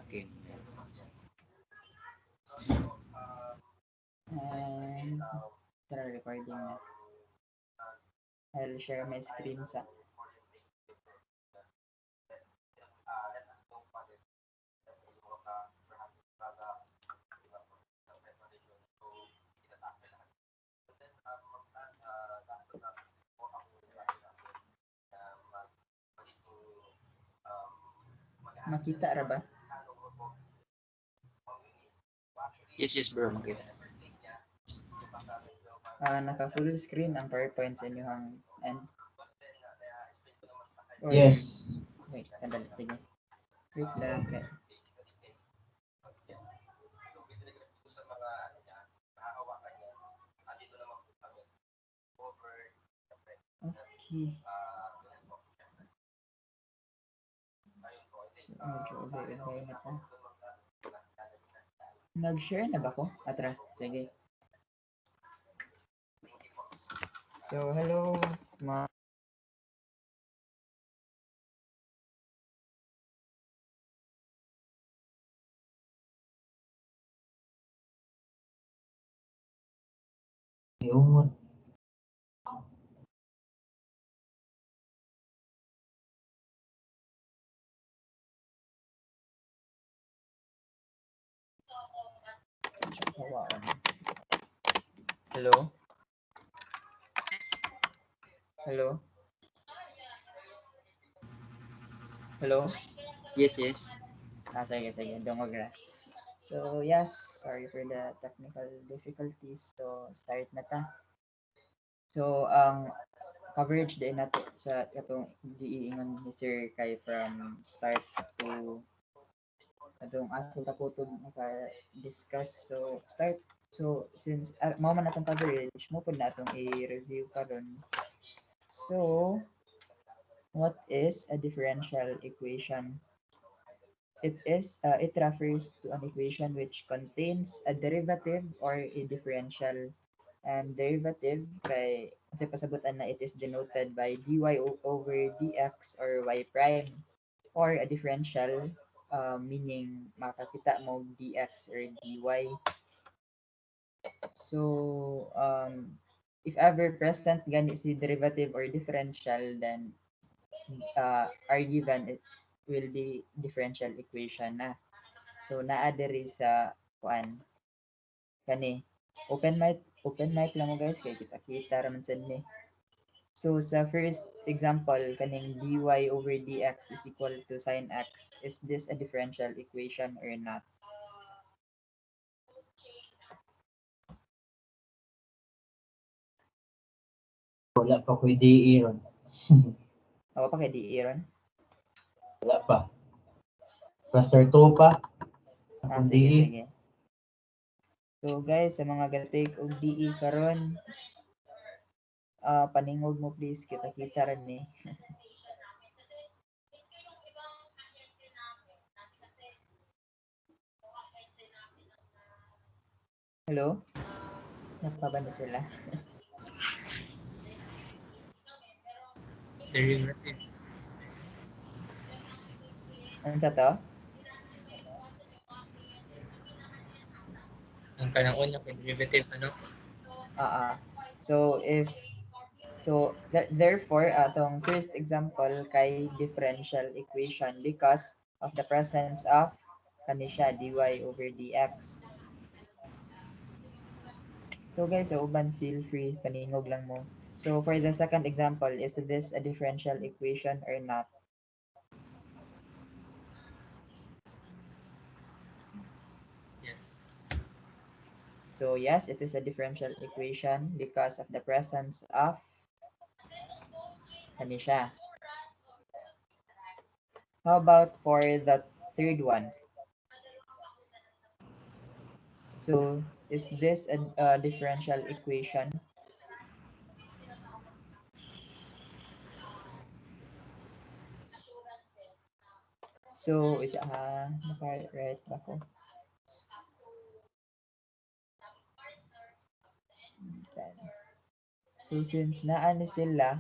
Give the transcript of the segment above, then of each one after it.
Okay. And tara recording na. I'll share my screen sa makita ra ba? Yes, bro. Makita. Naka full screen ang PowerPoint sa inyong end. Or, Yes. wait, sandali, sige. Wait lang. Okay. Okay. So, medyo ubay-ubay na ta. Nag-share na ba ko? Atra, sige. So, hello, mga Iungon. kawaon. Hello? Hello? Hello? Yes. Sige. Dungog ra. So, yes, sorry for the technical difficulties. So, start na ta. So, ang coverage din nato sa katong giingon ni Sir kay from start to atong asa ta kutog naka-discuss. So, start. So, since mao man atong coverage, mo pud na atong i-review karon. So, what is a differential equation? It refers to an equation which contains a derivative or a differential. And derivative kay pasabutan na it is denoted by dy over dx or y prime, or a differential, meaning makakita mo dx or dy. So if ever present gani si derivative or differential, then are given, it will be differential equation na. So naa diri sa kuan kani open mic lang mo guys kay kita ra man sad ni. So sa first example kaning dy over dx is equal to sin x, is this a differential equation or not? Wala pa ko DE ron. Ako pa kay di ron. Wala pa. Cluster 2 pa. Ako Sige, DE. sige. So guys, sa mga ga-take og DE karon, paningog mo please, kita rin ni. Hello? Nakapa na sila? Derivative. Ano sa to? Ang kanang una kay derivative ano? So therefore atong first example kay differential equation because of the presence of kani siya dy over dx. So guys, so uban feel free paningog lang mo. So for the second example, is this a differential equation or not? Yes. So yes, it is a differential equation because of the presence of kani siya. How about for the third one? So is this a differential equation? So is naka-right ba ko? So since naa ni sila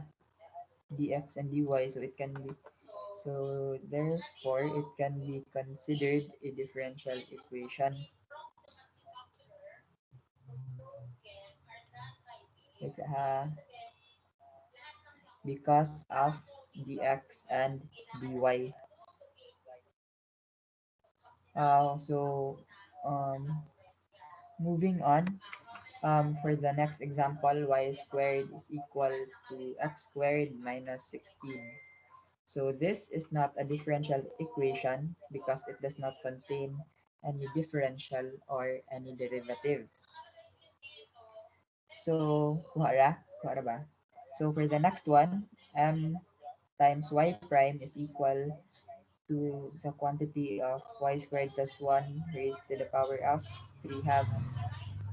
dx and dy, so it can be So therefore, it can be considered a differential equation. It's, because of dx and dy. So moving on, for the next example, y squared is equal to x squared minus 16. So this is not a differential equation because it does not contain any differential or any derivatives. So, kuha ra ba? So for the next one, m times y prime is equal to the quantity of y squared plus 1 raised to the power of 3 halves.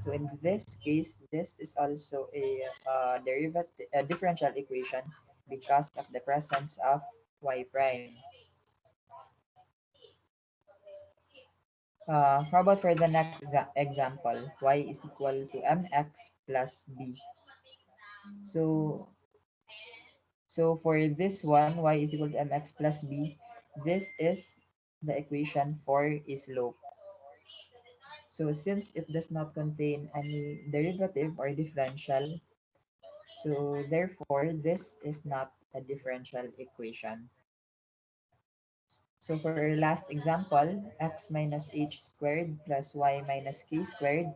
So in this case, this is also a differential equation because of the presence of y prime. How about for the next example, y is equal to mx plus b. So for this one, y is equal to mx plus b. This is the equation for a slope. So since it does not contain any derivative or differential, so therefore this is not a differential equation. So for our last example, x minus h squared plus y minus k squared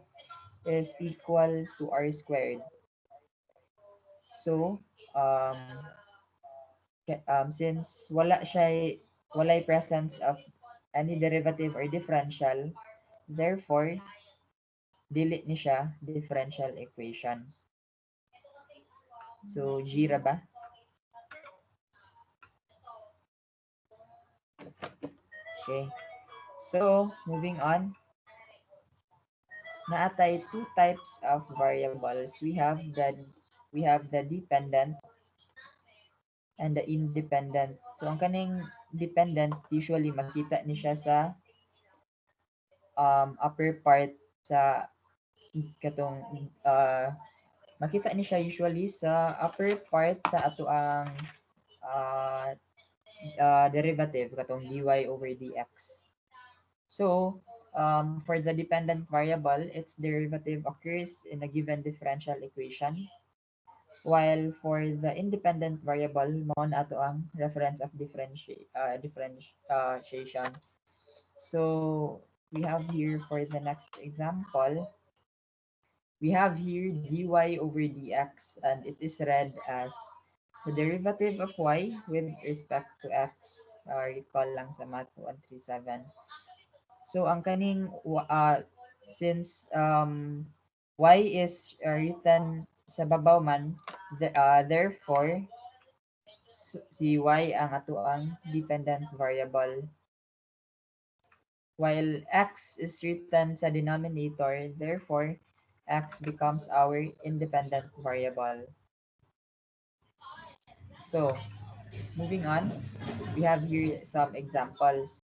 is equal to r squared. So since walay presence of any derivative or differential, therefore dili ni siya differential equation. So G ra ba? Okay. So moving on, naatay two types of variables. We have the dependent and the independent. So ang kaning dependent usually makita ni siya sa upper part sa katong makita ni siya usually sa upper part sa ato ang uh, derivative katong dy over dx. So for the dependent variable, its derivative occurs in a given differential equation, while for the independent variable, mo na ato ang reference of differentiation. So we have here for the next example, we have here dy over dx, and it is read as the derivative of y with respect to x. Recall lang sa math 137. So ang kaning since y is written sa babaw man, therefore si y ang ato ang dependent variable, while x is written sa denominator, therefore x becomes our independent variable. So moving on, we have here some examples.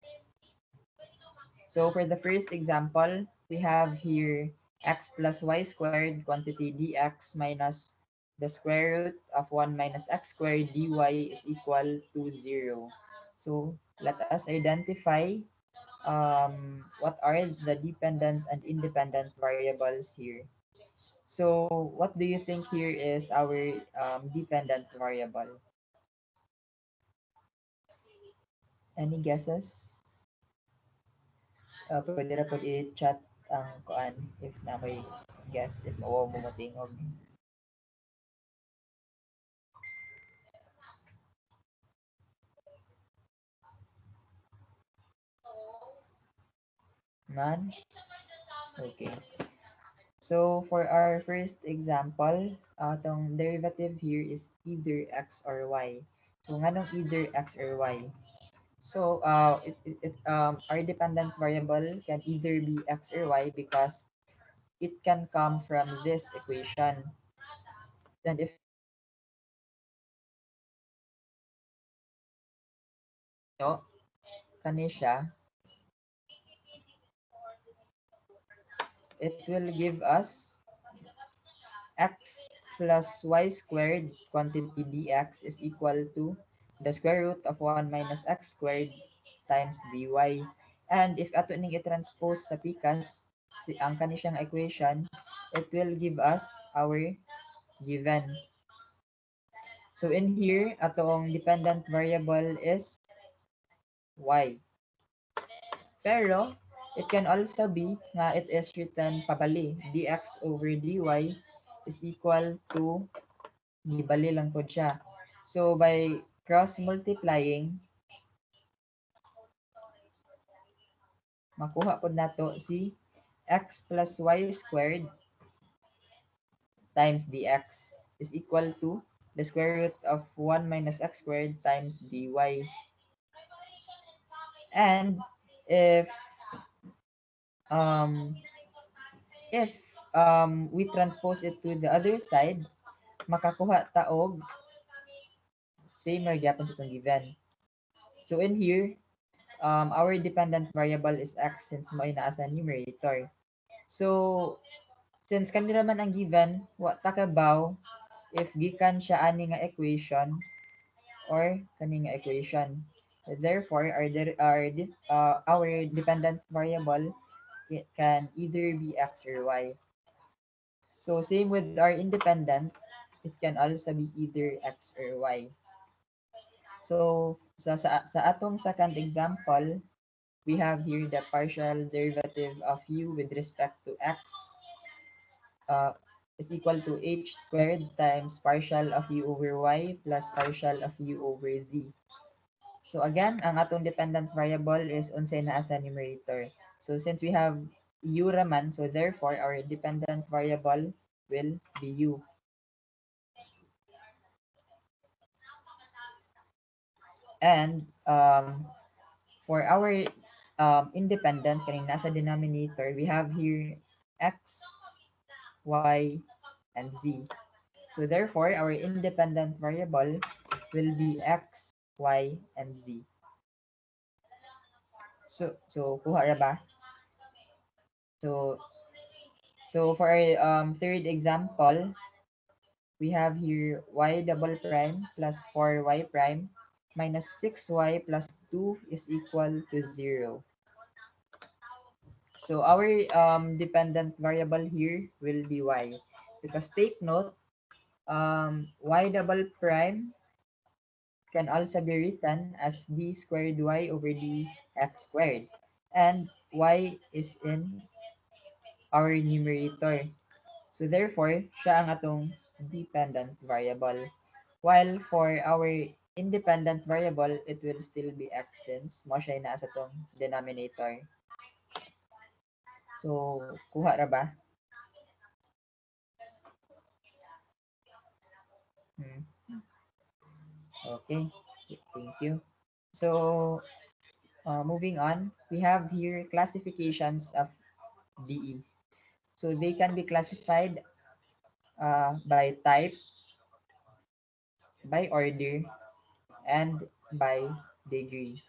So for the first example, we have here x plus y squared quantity dx minus the square root of 1 minus x squared dy is equal to 0. So let us identify what are the dependent and independent variables here. So what do you think here is our dependent variable? Any guesses? Pwede na po i-chat ang kuan if na may guess, if mao mo matingog. None? Okay. So for our first example, itong derivative here is either x or y. So nganong either x or y? So our dependent variable can either be x or y because it can come from this equation. And if no, kani siya, it will give us x plus y squared quantity dx is equal to the square root of 1 minus x squared times dy. And if ato ning i-transpose sa pikas, ang kaniyang equation, it will give us our given. So in here, atong dependent variable is y. Pero, it can also be nga it is written pabali. Dx over dy is equal to, gibali lang po siya. So, by cross-multiplying, makuha po nato si x plus y squared times dx is equal to the square root of 1 minus x squared times dy. And um, if we transpose it to the other side, makakuha taog same ra gyapon sa itong given. So in here, our dependent variable is x since mo naa sa numerator. So since kanila man ang given, wa ta kabaw if gikan siya ani nga equation or kani nga equation. Therefore, our dependent variable can either be x or y. So same with our independent, it can also be either x or y. So sa atong second example, we have here the partial derivative of u with respect to x uh, is equal to h squared times partial of u over y plus partial of u over z. So again, ang atong dependent variable is unsay naa sa numerator. So since we have u raman, so therefore our dependent variable will be u. And for our independent, kaning nasa denominator, we have here x, y, and z. So therefore, our independent variable will be x, y, and z. So kuha ra ba? So for our third example, we have here y double prime plus 4y prime minus 6y plus 2 is equal to 0. So our dependent variable here will be y. Because take note, y double prime can also be written as d squared y over dx squared. And y is in our numerator. So therefore, siya ang atong dependent variable. While for our independent variable, it will still be x since mo siya na sa atong denominator. So, kuha ra ba? Okay, thank you. So, moving on, we have here classifications of DE. So, they can be classified by type, by order, and by degree.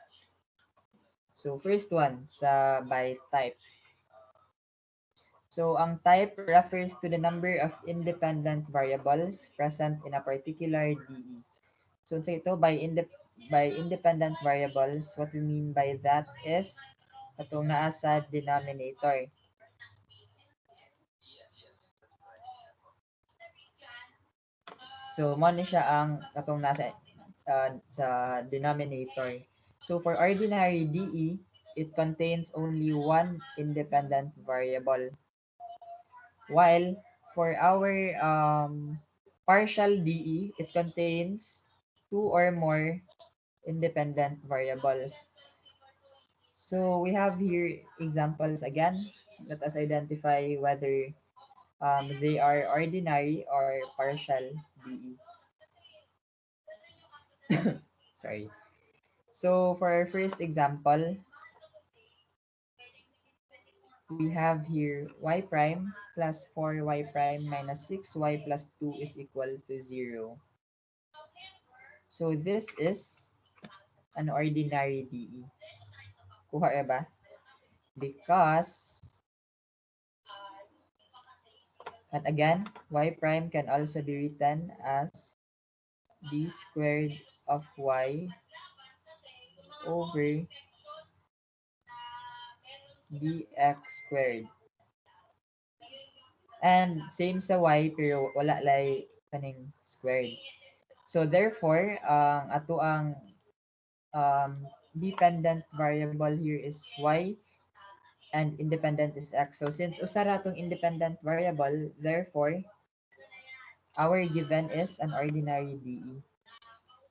So, first one, sa by type. So, ang type refers to the number of independent variables present in a particular DE. So, ito, by independent variables, what we mean by that is atong naa sa denominator. So, mo ni siya ang atong nasa sa denominator. So, for ordinary DE, it contains only one independent variable. While for our partial DE, it contains two or more independent variables. So we have here examples again. Let us identify whether they are ordinary or partial DE. Sorry. So for our first example, we have here y prime plus 4y prime minus 6y plus 2 is equal to 0. So this is an ordinary DE. Kuha ba? Because, and again, y prime can also be written as d squared of y over dx squared. And same sa y pero wala lay kaning squared. So therefore, ang ato ang dependent variable here is y and independent is x. So since usara itong independent variable, therefore, our given is an ordinary DE.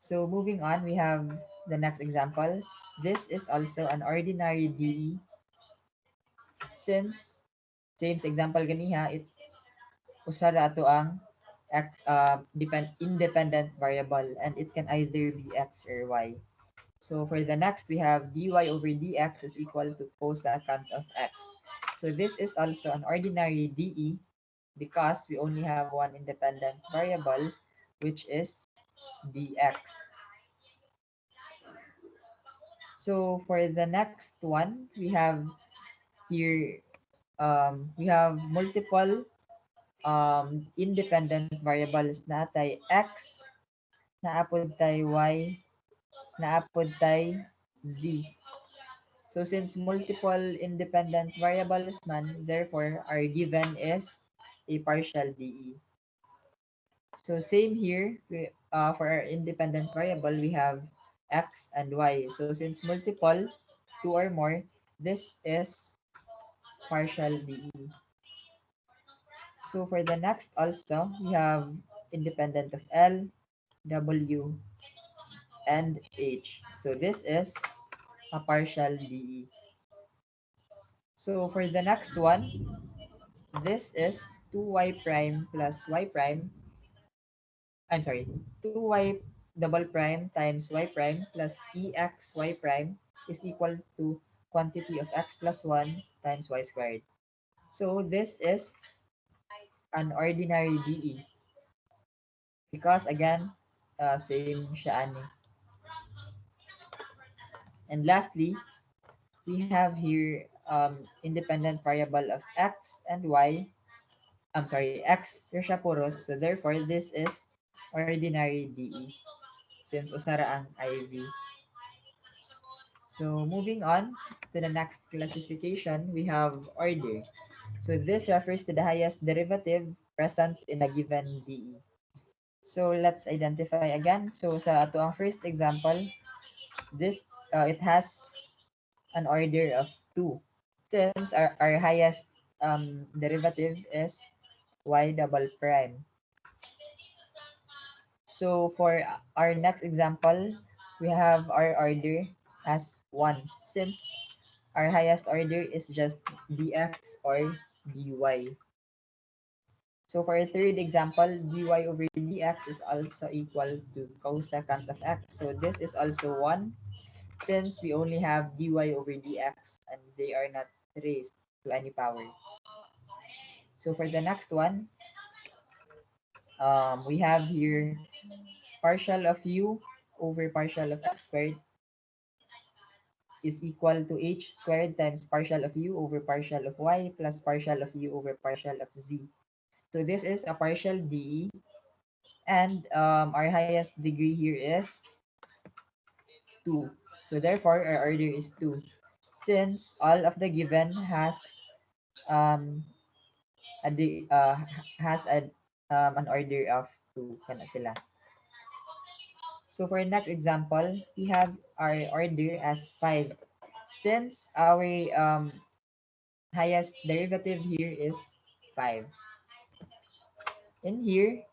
So moving on, we have the next example. This is also an ordinary DE since same sa example ganiha, it usara ato ang independent variable and it can either be x or y. So for the next, we have dy over dx is equal to cosecant of x. So this is also an ordinary DE because we only have one independent variable, which is dx. So for the next one, we have here, we have multiple independent variables na tay x, naapod tay y, naapod tay z. So since multiple independent variables man, therefore our given is a partial DE. So same here, for our independent variable, we have x and y. So since multiple, 2 or more, this is partial DE. So for the next also, we have independent of L, W, and H. So this is a partial DE. So for the next one, this is 2y prime plus y prime. I'm sorry, 2y double prime times y prime plus ex y prime is equal to quantity of x plus 1 times y squared. So this is an ordinary DE because again, same siya ani. And lastly, we have here independent variable of x and y. I'm sorry, x siya puros. So therefore, this is ordinary DE since usara ang IV. So moving on to the next classification, we have order. So this refers to the highest derivative present in a given DE. So let's identify again. So sa ato ang first example, this it has an order of 2 since our highest derivative is y double prime. So for our next example, we have our order as 1 since our highest order is just dx or dy. So for our third example, dy over dx is also equal to cosecant of x. So this is also 1 since we only have dy over dx and they are not raised to any power. So for the next one, we have here partial of u over partial of x squared is equal to h squared times partial of u over partial of y plus partial of u over partial of z. So this is a partial DE and our highest degree here is 2. So therefore, our order is 2. Since all of the given um, has an order of 2 kana sila. So for next example, we have our order as 5. Since our highest derivative here is 5. In here,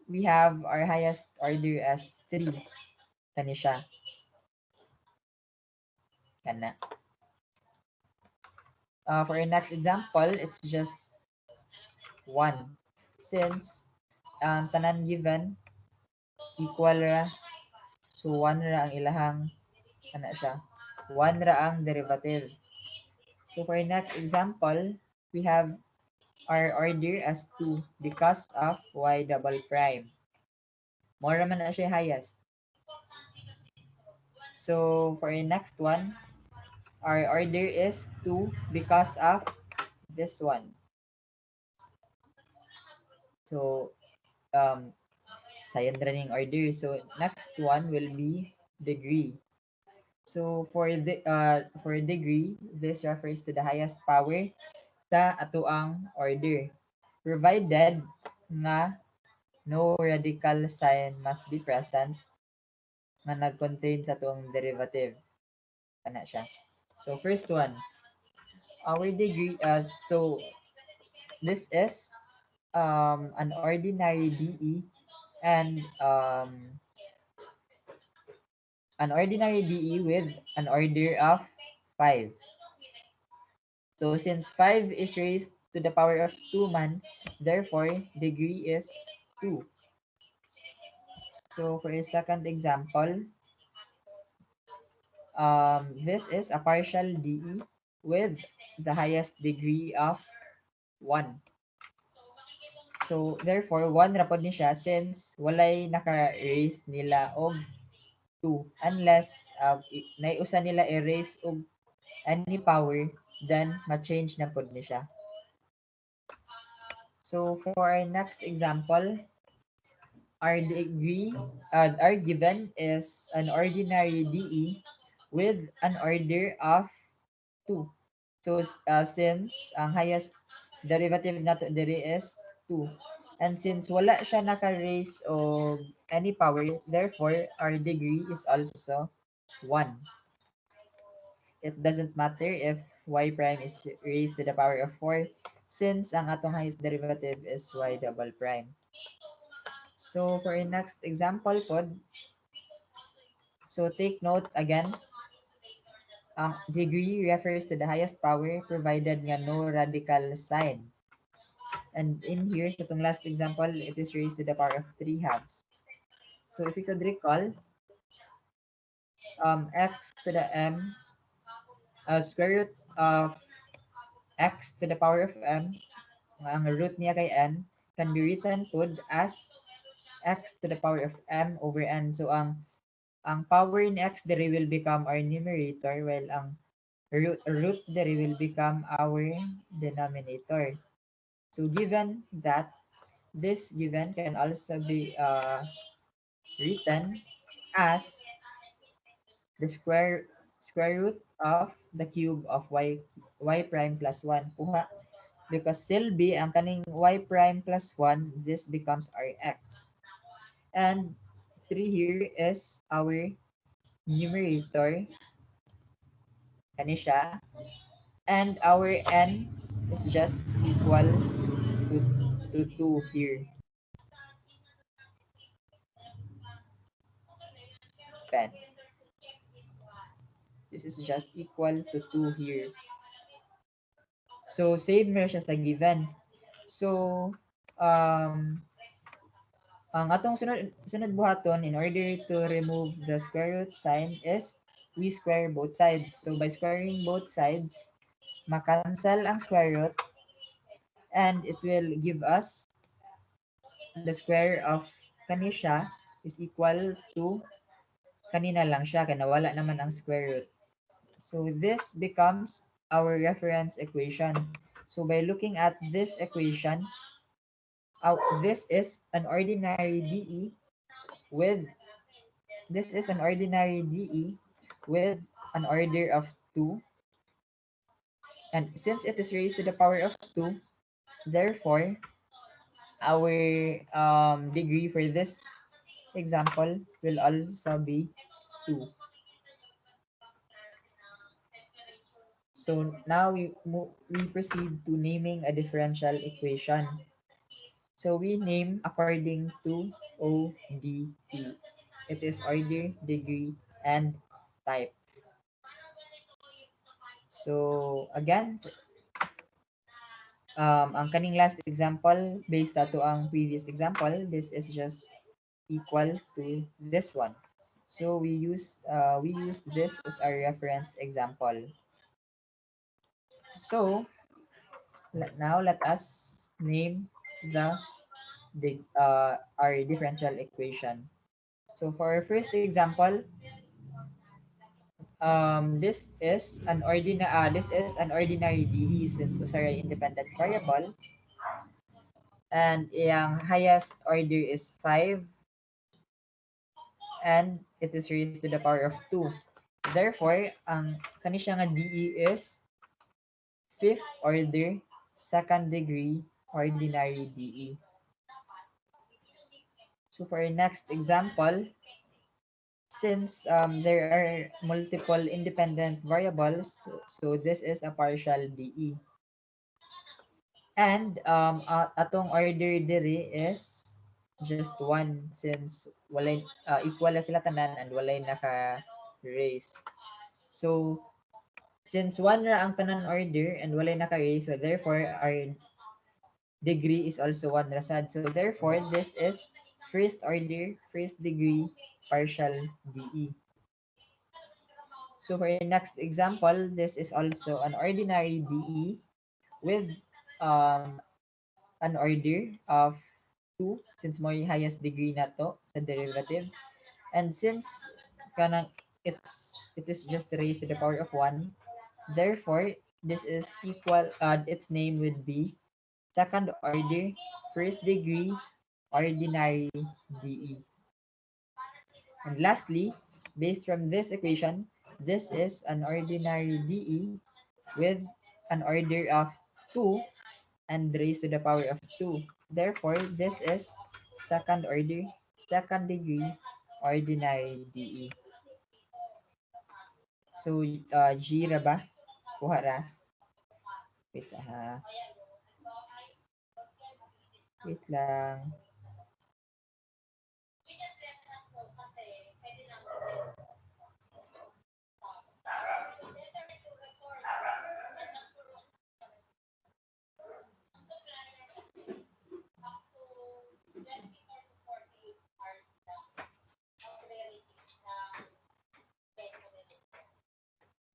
we have our highest order as 3. Kani siya. Kana. For our next example, it's just 1. Since tanan given equal ra, so 1 ra ang ilahang kana siya. 1 ra ang derivative. So for our next example, we have our order as 2 because of y double prime. More man na siya highest. So for our next one, our order is 2 because of this one. So Sayon running order. So next one will be degree. So for degree, this refers to the highest power sa atoang order, provided nga no radical sign must be present nga nag-contain sa tuong derivative. Kana siya. So first one, our degree so this is an ordinary DE and an ordinary DE with an order of 5. So since 5 is raised to the power of 2 man, therefore degree is 2. So for a second example, this is a partial DE with the highest degree of 1. So therefore 1 ra pod ni siya since walay naka-raise nila og 2 unless naiusa nila i-raise og any power, then ma-change na pod ni siya. So for our next example, our degree, our given is an ordinary DE with an order of 2. So since ang highest derivative nato diri is 2. And since wala siya naka-raise o any power, therefore our degree is also 1. It doesn't matter if y prime is raised to the power of 4 since ang atong highest derivative is y double prime. So for our next example pod, so take note again, ang degree refers to the highest power provided nga no radical sign. And in here, sa itong last example, it is raised to the power of 3 halves. So if you could recall, x to the m, square root of x to the power of m, ang root niya kay n, can be written pod as x to the power of m over n. So ang power ni x dere will become our numerator while ang root dere will become our denominator. So given that, this given can also be written as the square root of the cube of y prime plus 1. Kuha. Because still be ang kaning y prime plus 1, this becomes our x. And 3 here is our numerator. Kani siya. And our n is just equal to 2 here. Pen. This is just equal to 2 here. So, same na siya sa given. So, ang atong sunod buhaton in order to remove the square root sign is we square both sides. So, by squaring both sides, makancel ang square root and it will give us the square of kanisya is equal to kanina lang siya, kaya nawala naman ang square root. So this becomes our reference equation. So by looking at this equation, this is an ordinary DE with an order of 2. And since it is raised to the power of 2, therefore our degree for this example will also be 2. So now we proceed to naming a differential equation. So we name according to ODE. It is order, degree, and type. So again, ang kaning last example based ato ang previous example, this is just equal to this one. So we use this as our reference example. So now let us name our differential equation. So for our first example, this is an ordinary DE since usaray independent variable, and yung highest order is 5 and it is raised to the power of 2. Therefore, ang kani siya nga DE is fifth order, second degree, ordinary DE. So for our next example, since there are multiple independent variables, so this is a partial DE. And atong order diri is just 1 since walay equal na sila tanan and walay naka-raise. So since 1 ra ang tanan order and walay naka-raise, so therefore our degree is also 1 rasad. So therefore this is first order, first degree partial DE. So for your next example, this is also an ordinary DE with an order of 2 since mo yung highest degree na to sa derivative. And since kanang it is just raised to the power of 1, therefore this is equal, its name would be second order, first degree, ordinary DE. And lastly, based from this equation, this is an ordinary DE with an order of 2 and raised to the power of 2. Therefore, this is second order, second degree, ordinary DE. So, G ra ba? Kuha ra. Wait, wait lang.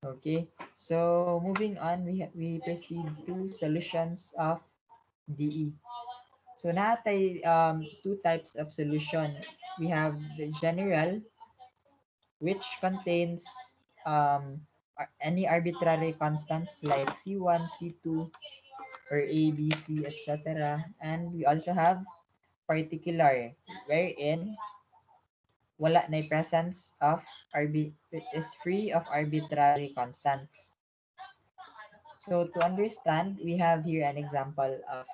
Okay, so moving on, we proceed to solutions of DE. So natay two types of solution. We have the general, which contains any arbitrary constants like C1, C2, or A, B, C, etc. And we also have particular, wherein wala na presence of it is free of arbitrary constants. So to understand, we have here an example of,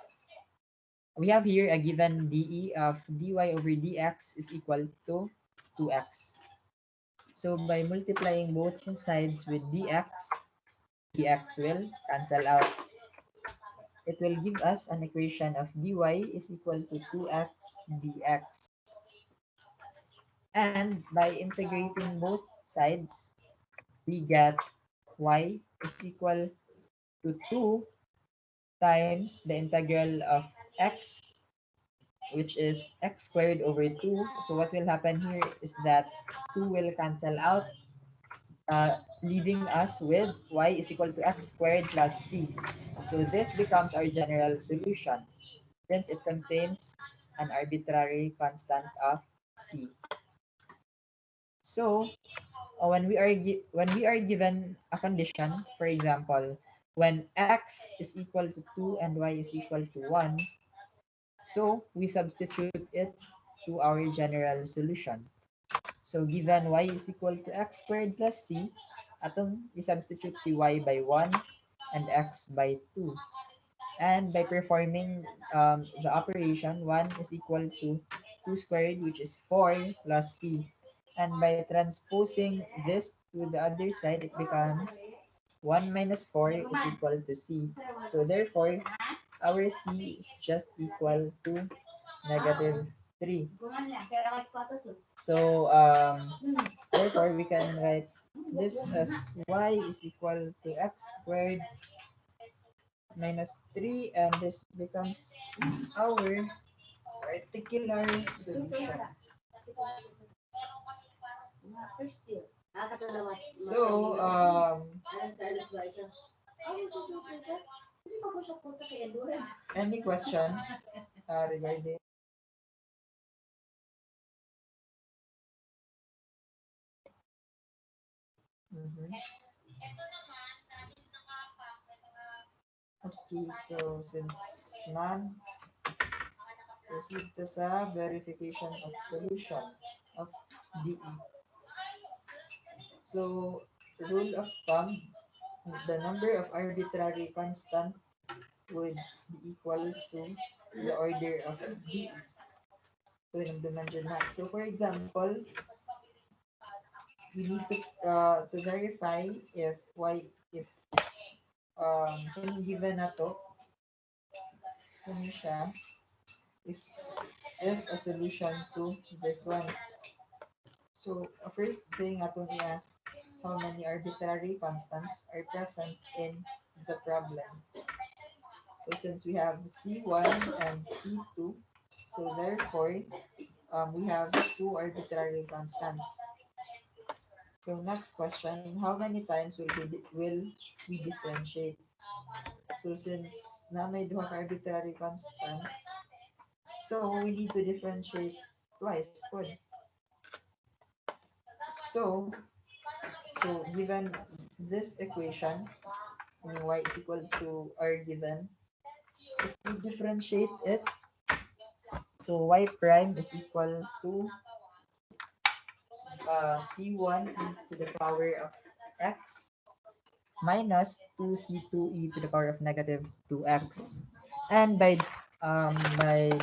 we have here a given dE of dy over dx is equal to 2x. So by multiplying both sides with dx will cancel out. It will give us an equation of dy is equal to 2x dx. And by integrating both sides, we get y is equal to 2 times the integral of x, which is x squared over 2. So what will happen here is that 2 will cancel out, leaving us with y is equal to x squared plus c. So this becomes our general solution since it contains an arbitrary constant of c. So when we are given a condition, for example, when x is equal to 2 and y is equal to 1, so we substitute it to our general solution. So given y is equal to x squared plus c, atong i-substitute si y by 1 and x by 2. And by performing the operation, 1 is equal to 2 squared, which is 4 plus c. And by transposing this to the other side, it becomes 1 minus 4 is equal to c. So therefore, our c is just equal to negative 3. So therefore, we can write this as y is equal to x squared minus 3, and this becomes our particular solution. So, any question regarding? Mhm. Okay, so since none, proceed to sa verification of solution of DE. So rule of thumb, the number of arbitrary constant would be equal to the order of DE. So yung dimension na. So for example, we need to verify if if kung given na to kung siya is a solution to this one. So first thing atong i-ask, how many arbitrary constants are present in the problem. So since we have C1 and C2, so therefore we have two arbitrary constants. So next question, how many times will we differentiate? So since na may duha ka arbitrary constants, so we need to differentiate twice pod. So given this equation, y is equal to r given, if we differentiate it, so y prime is equal to c1 e to the power of x minus 2c2 e to the power of negative 2x. And by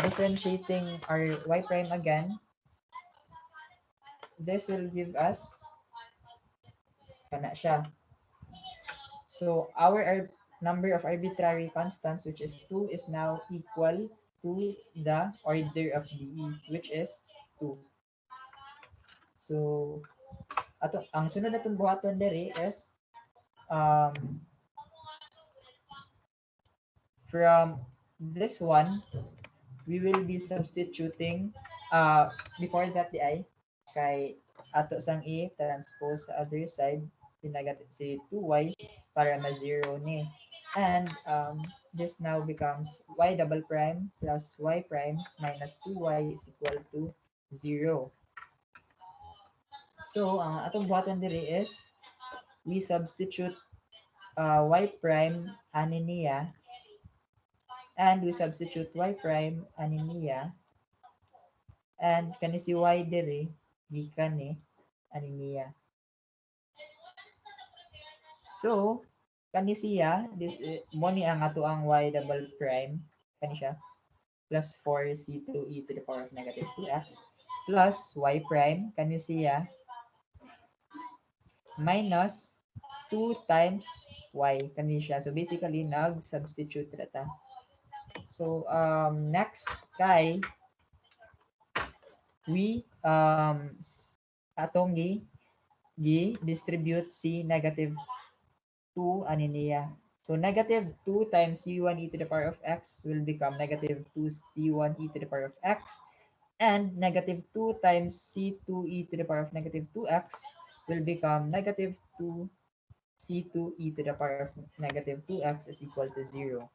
differentiating our y prime again, this will give us kana siya. So our number of arbitrary constants, which is 2, is now equal to the order of DE, which is 2. So ang sunod natong buhaton dere is um, from this one, we will be substituting before that di ay kay ato sang i-transpose sa other side si 2y para ma-zero ni. And this now becomes y double prime plus y prime minus 2y is equal to 0. So, ang atong buhaton diri is we substitute y prime ani niya, and we substitute y prime ani niya, and kani si y diri gikan ni ani niya. So kani siya this mo ni ang ato ang y double prime kani siya plus 4c2 e to the power of negative 2x plus y prime kani siya minus 2 times y kani siya. So basically nag-substitute rata. So next kay we atong distribute si negative 2 ani niya. So negative 2 times c1 e to the power of x will become negative 2 c1 e to the power of x, and negative 2 times c2 e to the power of negative 2x will become negative 2 c2 e to the power of negative 2x is equal to 0.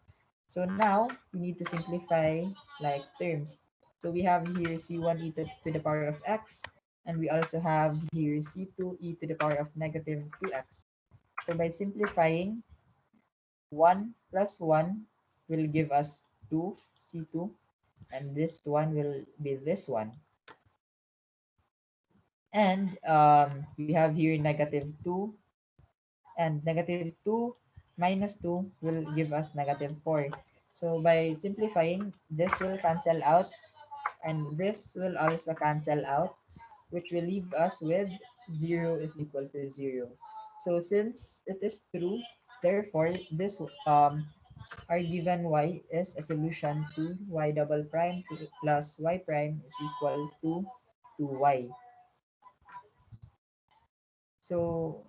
So now we need to simplify like terms. So we have here c1 e to the power of x, and we also have here c2 e to the power of negative 2x. So by simplifying, 1 plus 1 will give us 2 c2, and this one will be this one. And we have here negative 2, and negative 2 minus 2 will give us negative 4. So by simplifying, this will cancel out, and this will also cancel out, which will leave us with 0 is equal to 0. So since it is true, therefore this our given y is a solution to y double prime plus y prime is equal to 2y. So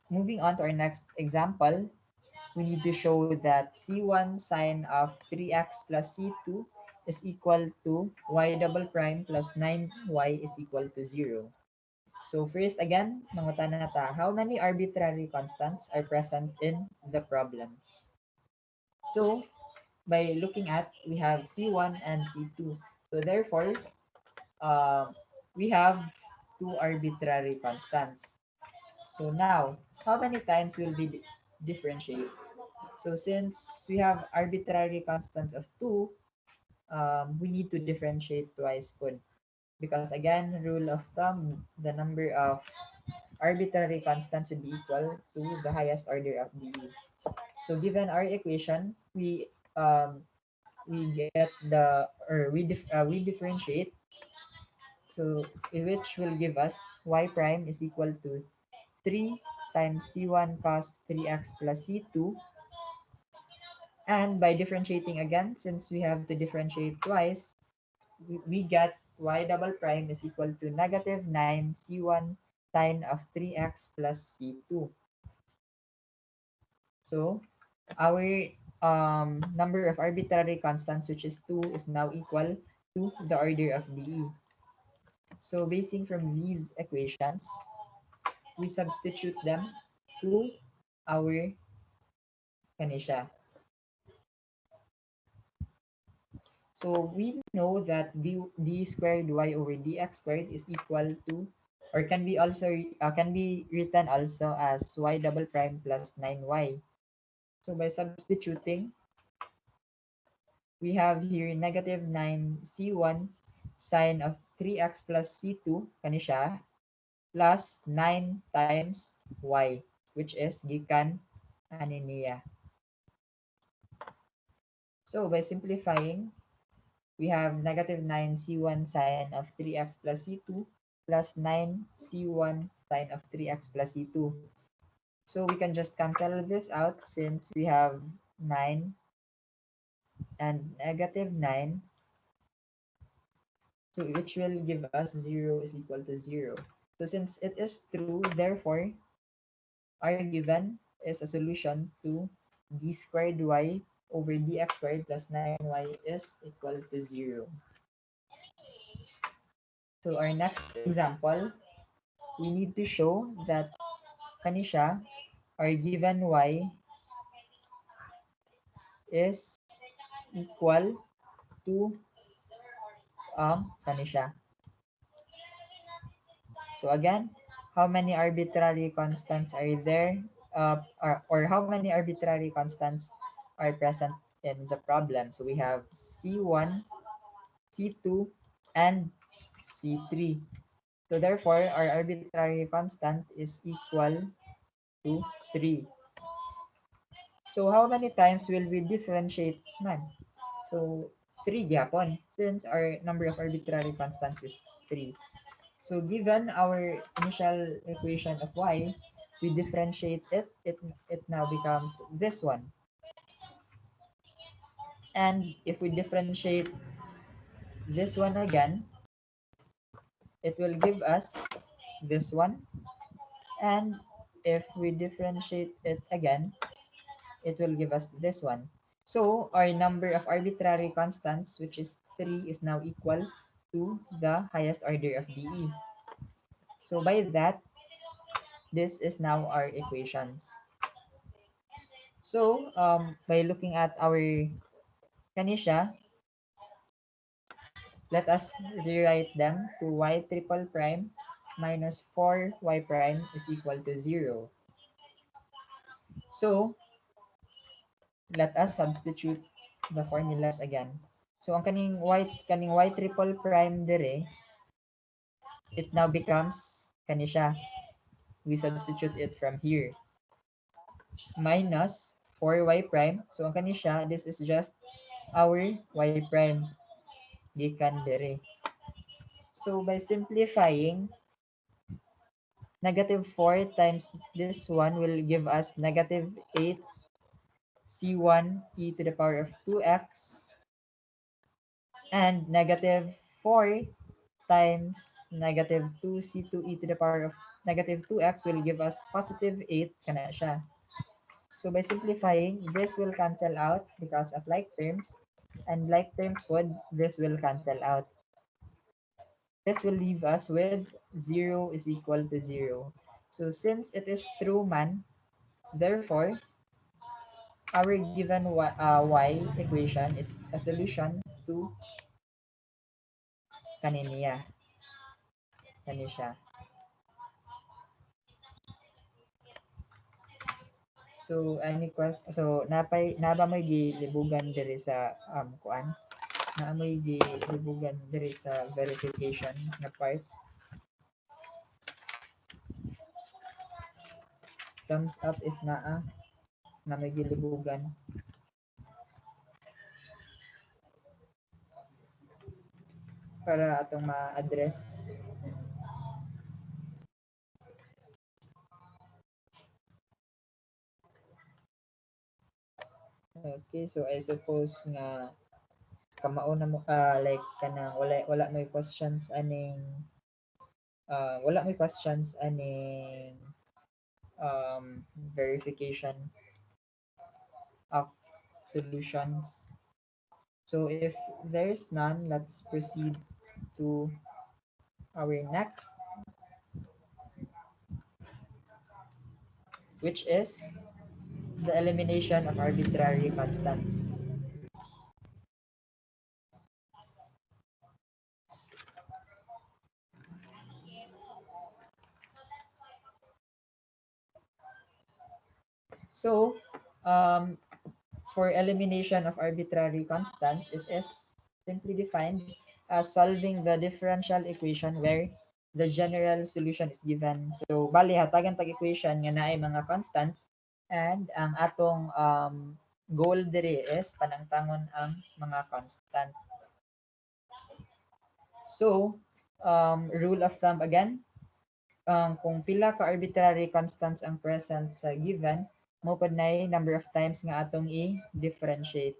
moving on to our next example, we need to show that c1 sine of 3x plus c2 is equal to y double prime plus 9y is equal to 0. So first again, mangutan na ta, how many arbitrary constants are present in the problem? So by looking at, we have c1 and c2. So therefore, we have two arbitrary constants. So now, how many times will we differentiate? So since we have arbitrary constants of 2, we need to differentiate twice po. because again, rule of thumb, the number of arbitrary constants should be equal to the highest order of DE. So given our equation, we get the or we differentiate, so which will give us y prime is equal to 3 times c1 cos 3x plus c2. And by differentiating again, since we have to differentiate twice, we get y double prime is equal to negative 9 c1 sine of 3x plus c2. So our number of arbitrary constants, which is 2, is now equal to the order of DE. So basing from these equations, we substitute them to our kanisha. So we know that d squared y over dx squared is equal to, or can be also can be written also as y double prime plus 9y. So by substituting, we have here negative 9 c1 sine of 3x plus c2 kanisha plus 9 times y, which is gikan ani niya. So by simplifying, we have negative 9 c1 sine of 3x plus c2 plus 9 c1 sine of 3x plus c2. So we can just cancel this out since we have 9 and negative 9, so which will give us 0 is equal to 0. So since it is true, therefore, our given is a solution to d squared y over dx squared plus 9y is equal to 0. So our next example, we need to show that kanisha, our given y is equal to kanisha. So again, how many arbitrary constants are there, or how many arbitrary constants are present in the problem? So we have C1, C2, and C3. So therefore, our arbitrary constant is equal to 3. So how many times will we differentiate man? So 3 gyapon, since our number of arbitrary constants is 3. So given our initial equation of y, we differentiate it now becomes this one. And if we differentiate this one again, it will give us this one. And if we differentiate it again, it will give us this one. So our number of arbitrary constants, which is 3, is now equal to the highest order of DE. So by that, this is now our equations. So by looking at our kanisha, let us rewrite them to y triple prime minus 4y prime is equal to 0. So let us substitute the formulas again. So ang kaning y triple prime dire, it now becomes kanisha. We substitute it from here. Minus 4y prime. So ang kanisha, this is just our y prime gikan dire. So by simplifying, negative 4 times this one will give us negative 8 c1 e to the power of 2x, and negative 4 times negative 2 c2 e to the power of negative 2x will give us positive 8 kana siya. So by simplifying, this will cancel out because of like terms, and like terms would, this will cancel out. This will leave us with 0 is equal to 0. So since it is true man, therefore, our given y equation is a solution to kaniniya. Kanisha. So any question? So naba may gilibugan diri sa kuan na amoy gilibugan diri sa verification na part. Thumbs up if naa na may gilibugan. Para atong ma-address. Okay, so I suppose nga kamao na mo like kanang wala may questions aning wala may questions aning verification of solutions. So if there is none, let's proceed to our next, which is the elimination of arbitrary constants. So, for elimination of arbitrary constants, it is simply defined as solving the differential equation where the general solution is given. So, bali, hatagan tag equation nga naay mga constant and ang atong goal diri is panangtangon ang mga constant. So, rule of thumb again, kung pila ka arbitrary constants ang present sa given, mo pud nay number of times nga atong i-differentiate.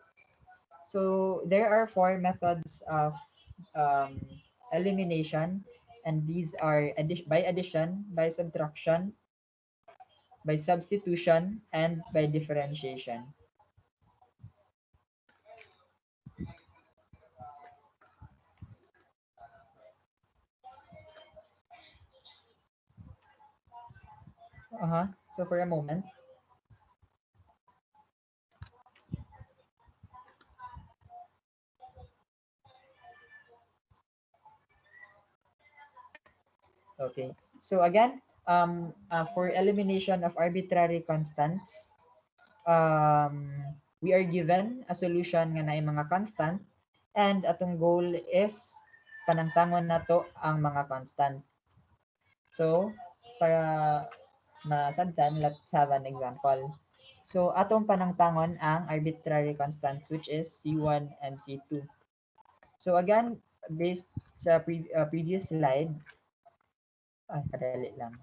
So there are 4 methods of elimination, and these are by addition, by subtraction, by substitution, and by differentiation. So for a moment. Okay. So again, for elimination of arbitrary constants, we are given a solution nga naay mga constant, and atong goal is panangtangon nato ang mga constant. So para masabtan, let's have an example. So atong panangtangon ang arbitrary constants, which is C1 and C2. So again, based sa previous slide, kadali lang.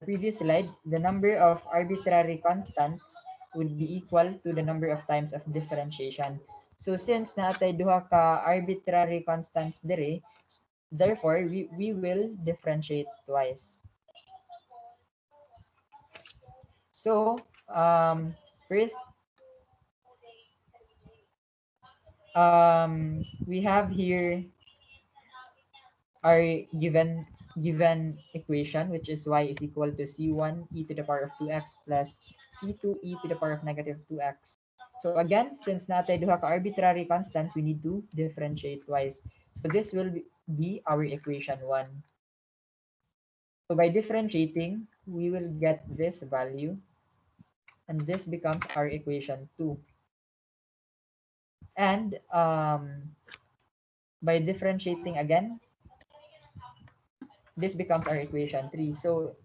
Previous slide, the number of arbitrary constants would be equal to the number of times of differentiation. So since naatay duha ka arbitrary constants diri, therefore we will differentiate twice. So first, we have here our given equation, which is y is equal to c1 e to the power of 2x plus c2 e to the power of negative 2x. So again, since natay duha ka arbitrary constants, we need to differentiate twice. So this will be our equation 1. So by differentiating, we will get this value, and this becomes our equation 2. And by differentiating again, this becomes our equation 3. So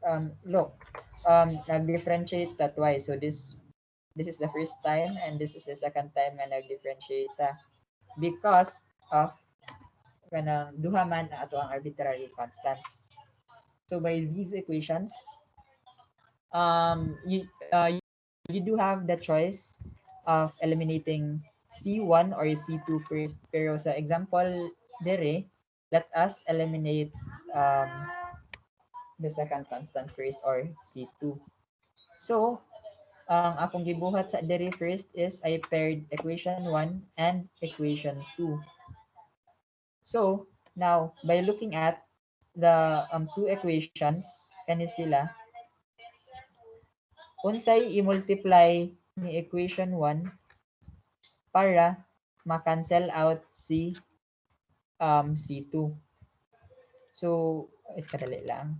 look, nag-differentiate that twice. So this is the first time, and this is the second time nga nag-differentiate because of kanang duha man ato ang arbitrary constants. So by these equations, you do have the choice of eliminating C1 or C2 first. Pero sa example dere, let us eliminate the second constant first, or C2. So, ang akong gibuhat sa dere first is I paired equation 1 and equation 2. So, now, by looking at the two equations, kani sila, unsay i-multiply ni equation 1 para ma-cancel out si C2. So, kadali lang.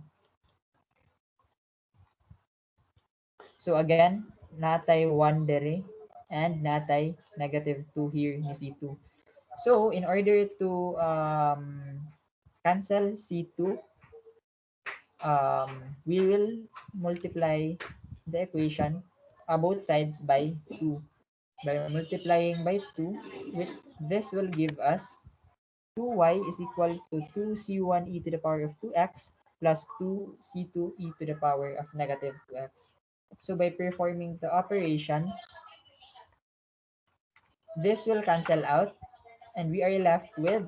So again, natay 1 dere and natay negative 2 here ni C2. So in order to cancel C2, we will multiply the equation both sides by 2. By multiplying by 2, with this will give us 2y is equal to 2c1 e to the power of 2x plus 2c2 e to the power of negative 2x. So by performing the operations, this will cancel out and we are left with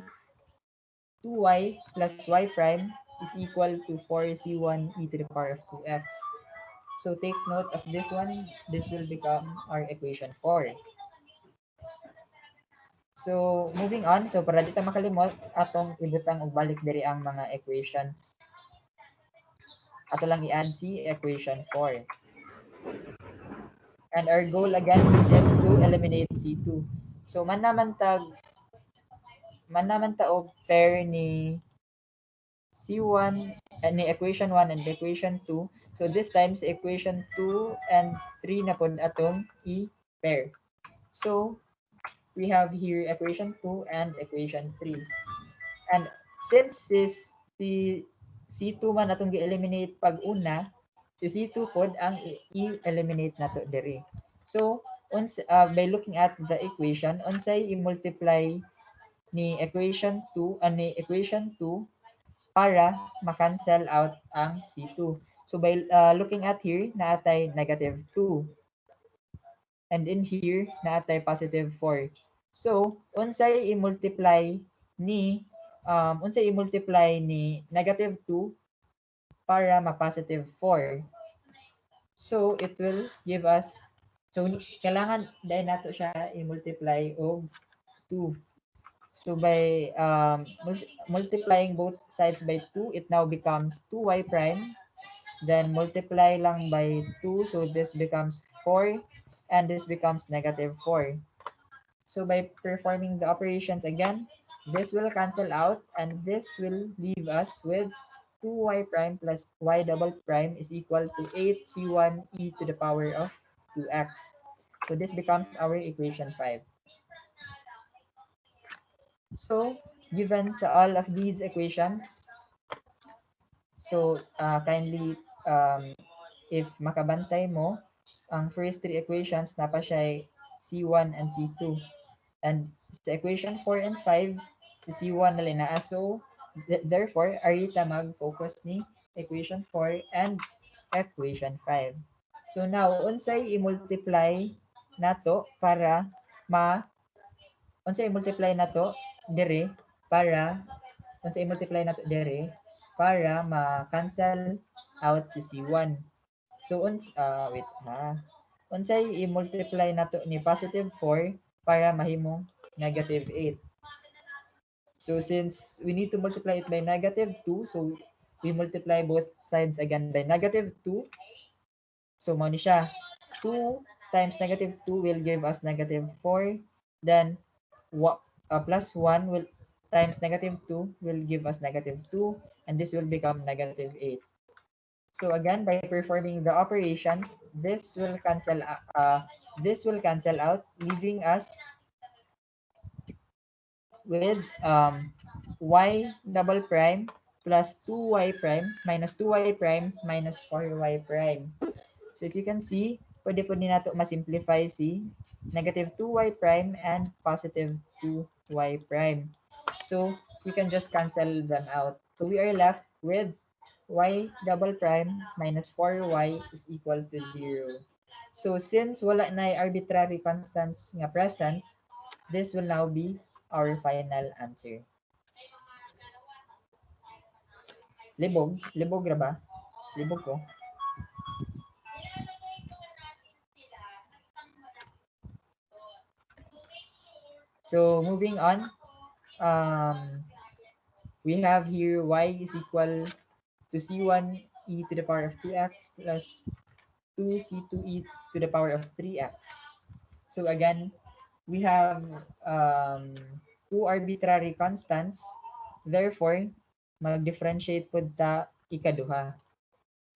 2y plus y prime is equal to 4c1 e to the power of 2x. So take note of this one. This will become our equation 4. So moving on, so para di ta makalimot, atong ibutang og balik diri ang mga equations. Ato lang i-add si equation 4. And our goal again is to eliminate C2. So man naman ta og pair ni C1 and ni equation 1 and equation 2. So this times equation 2 and 3 na pod atong i-pair. So we have here equation 2 and equation 3. And since si C2 man atong gi-eliminate pag una, si C2 pod ang i-eliminate nato diri. So by looking at the equation, unsay i-multiply ni equation 2 ni equation 2 para ma-cancel out ang C2. So by looking at here, naatay negative 2. And in here, naatay positive 4. So, unsay i-multiply ni negative 2 para ma-positive 4. So, it will give us, so kailangan dahil nato siya i-multiply og 2. So by multiplying both sides by 2, it now becomes 2y prime. Then multiply lang by 2, so this becomes 4, and this becomes negative 4. So by performing the operations again, this will cancel out, and this will leave us with 2y prime plus y double prime is equal to 8c1 e to the power of 2x. So this becomes our equation 5. So given to all of these equations, so kindly if makabantay mo, ang first three equations na pa siya C1 and C2. And sa equation 4 and 5, si C1 na linaa. So therefore, arita mag-focus ni equation 4 and equation 5. So now, unsay i-multiply nato para unsay i-multiply nato dire para ma-cancel out si C1. So unsay i-multiply nato ni positive 4 para mahimong negative 8. So since we need to multiply it by negative 2, so we multiply both sides again by negative 2. So mo ni siya 2 times negative 2 will give us negative 4. Then plus 1 will times negative 2 will give us negative 2, and this will become negative 8. So again, by performing the operations, this will cancel out, leaving us with y double prime plus 2y prime minus 2y prime minus 4y prime. So if you can see, pwede po din nato ma-simplify si negative 2y prime and positive 2y prime. So we can just cancel them out. So we are left with y double prime minus 4y is equal to 0. So since wala na arbitrary constants nga present, this will now be our final answer. Libog ra ba? Libog ko. So moving on, we have here y is equal to c1 e to the power of 2x plus 2c2 e to the power of 3x. So again, we have two arbitrary constants. Therefore, mag-differentiate po ta ikaduha.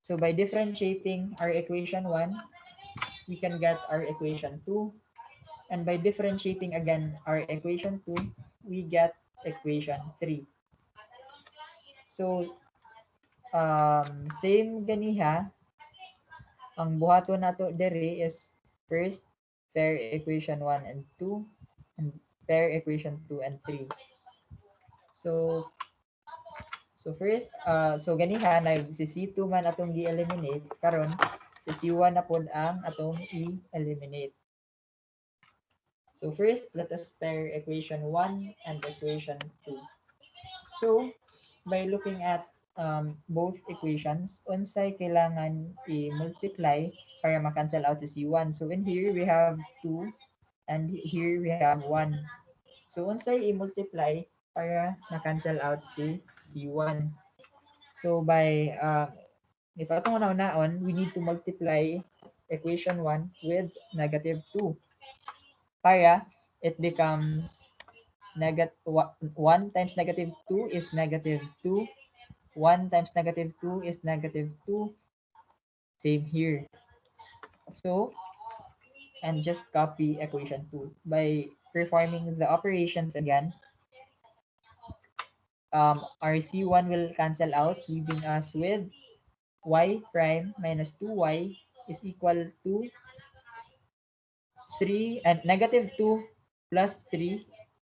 So by differentiating our equation 1, we can get our equation 2. And by differentiating again our equation 2, we get equation 3. So, same ganiha, ang buhaton nato dere is first pair equation 1 and 2 and pair equation 2 and 3. So first so ganiha nag si C2 man atong gi-eliminate karon si C1 na pod ang atong i-eliminate. So first let us pair equation 1 and equation 2. So by looking at both equations, unsay kailangan i-multiply para ma-cancel out si C1. So in here we have 2 and here we have 1. So unsay i-multiply para ma-cancel out si C1. So by if atong una-unaon, we need to multiply equation 1 with negative 2 para it becomes 1 times negative 2 is negative 2. 1 times negative 2 is negative 2. Same here. So, and just copy equation 2. By performing the operations again, our C1 will cancel out, leaving us with y prime minus 2y is equal to 3, and negative 2 plus 3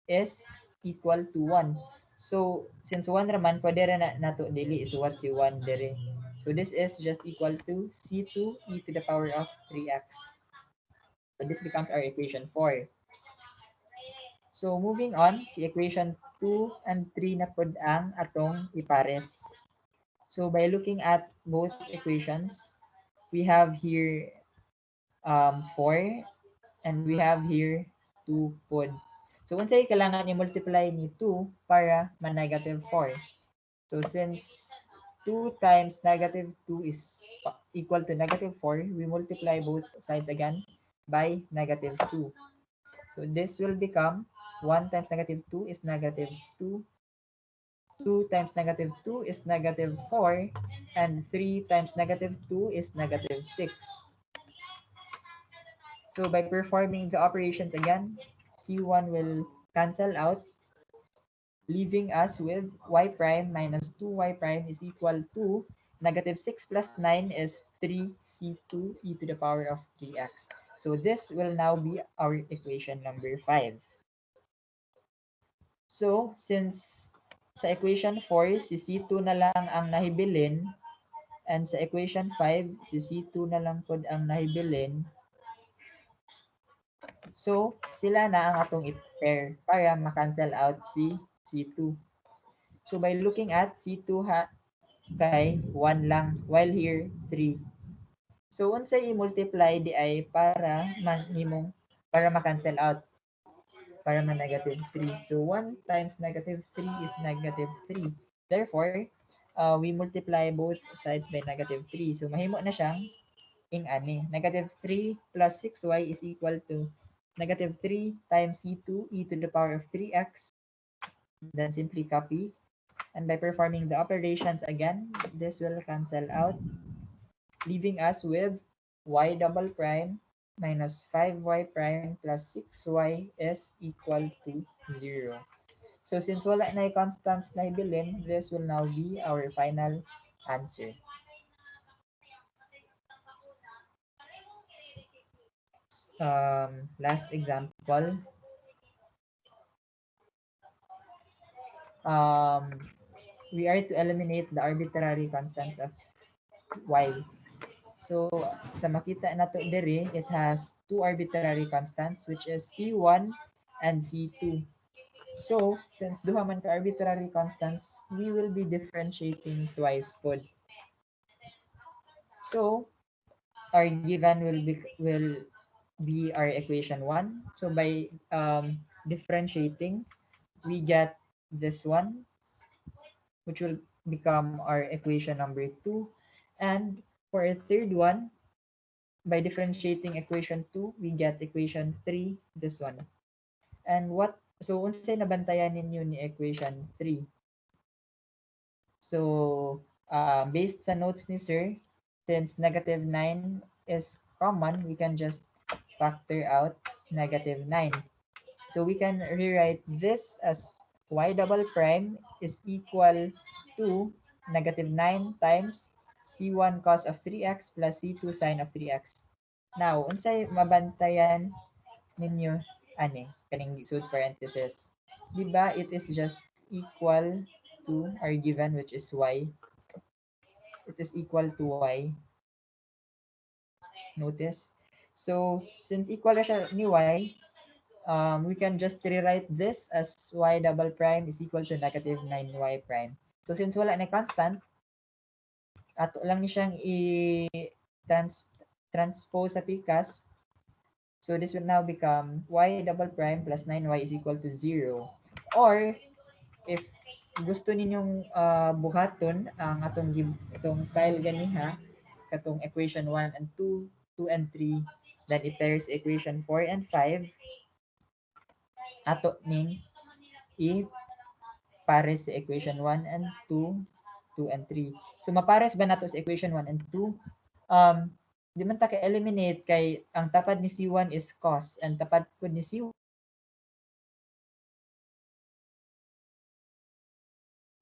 is equal to 1. So, since 1 raman, pwede rin nato dili isuwat si 1 dere. So, this is just equal to C2 e to the power of 3x. So, this becomes our equation 4. So, moving on, si equation 2 and 3 na pod ang atong ipares. So, by looking at both equations, we have here 4 and we have here 2 pod. So, unsay kailangan i-multiply ni 2 para ma-negative 4. So, since 2 times negative 2 is equal to negative 4, we multiply both sides again by negative 2. So, this will become 1 times negative 2 is negative 2. 2 times negative 2 is negative 4. And 3 times negative 2 is negative 6. So by performing the operations again, C1 will cancel out, leaving us with y prime minus 2y prime is equal to negative 6 plus 9 is 3C2 e to the power of 3x. So this will now be our equation number 5. So since sa equation 4, si C2 na lang ang nahibilin, and sa equation 5, si C2 na lang pod ang nahibilin, so, sila na ang atong i-pair para ma-cancel out si C2. So, by looking at C2 kay 1 lang, while here 3. So, unsay i-multiply di ay para para ma-cancel out, para ma-negative 3. So, 1 times negative 3 is negative 3. Therefore, we multiply both sides by negative 3. So, mahimo na siyang ing-ani. Negative 3 plus 6y is equal to negative 3 times C2 e to the power of 3x. Then simply copy. And by performing the operations again, this will cancel out, leaving us with y double prime minus 5y prime plus 6y is equal to 0. So since wala na constants na ibilin, this will now be our final answer. Last example. We are to eliminate the arbitrary constants of y. So, sa makita na to dere, it has two arbitrary constants which is C1 and C2. So, since duha man ka arbitrary constants, we will be differentiating twice pod. So, our given will be our equation 1. So, by differentiating, we get this one, which will become our equation number 2. And for a third one, by differentiating equation 2, we get equation 3, this one. And so unsay nabantayan ninyo ni equation 3? So, based sa notes ni sir, since negative 9 is common, we can just factor out negative 9. So we can rewrite this as y double prime is equal to negative 9 times C1 cos of 3x plus C2 sine of 3x. Now, unsay mabantayan ninyo ani kaning suits parenthesis? Diba it is just equal to our given which is y. It is equal to y. Notice? So, since equal na siya ni y, we can just rewrite this as y double prime is equal to negative 9y prime. So, since wala na constant, ato lang ni siyang transpose sa PCAS. So, this will now become y double prime plus 9y is equal to 0. Or, if gusto ninyong buhaton ang itong style ganiha, katong equation 1 and 2, 2 and 3, then i-pairs equation 4 and 5, ato ning i-pares sa equation 1 and 2, 2 and 3. So, mapares ba nato sa equation 1 and 2? Di man ta ka-eliminate kay ang tapad ni C1 is cos and tapad po ni C1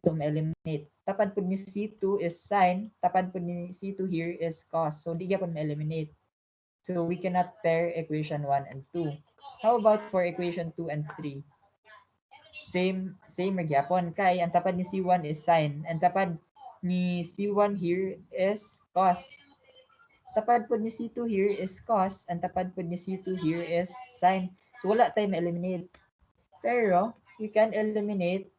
to eliminate. Tapad po ni C2 is sine, tapad po ni C2 here is cos. So, di gyapon ma-eliminate. So, we cannot pair equation 1 and 2. How about for equation 2 and 3? Same magyapon kay ang tapad ni C1 is sine and tapad ni C1 here is cos. Tapad po ni C2 here is cos and tapad po ni C2 here is sine. So, wala tayo ma-eliminate. Pero, we can eliminate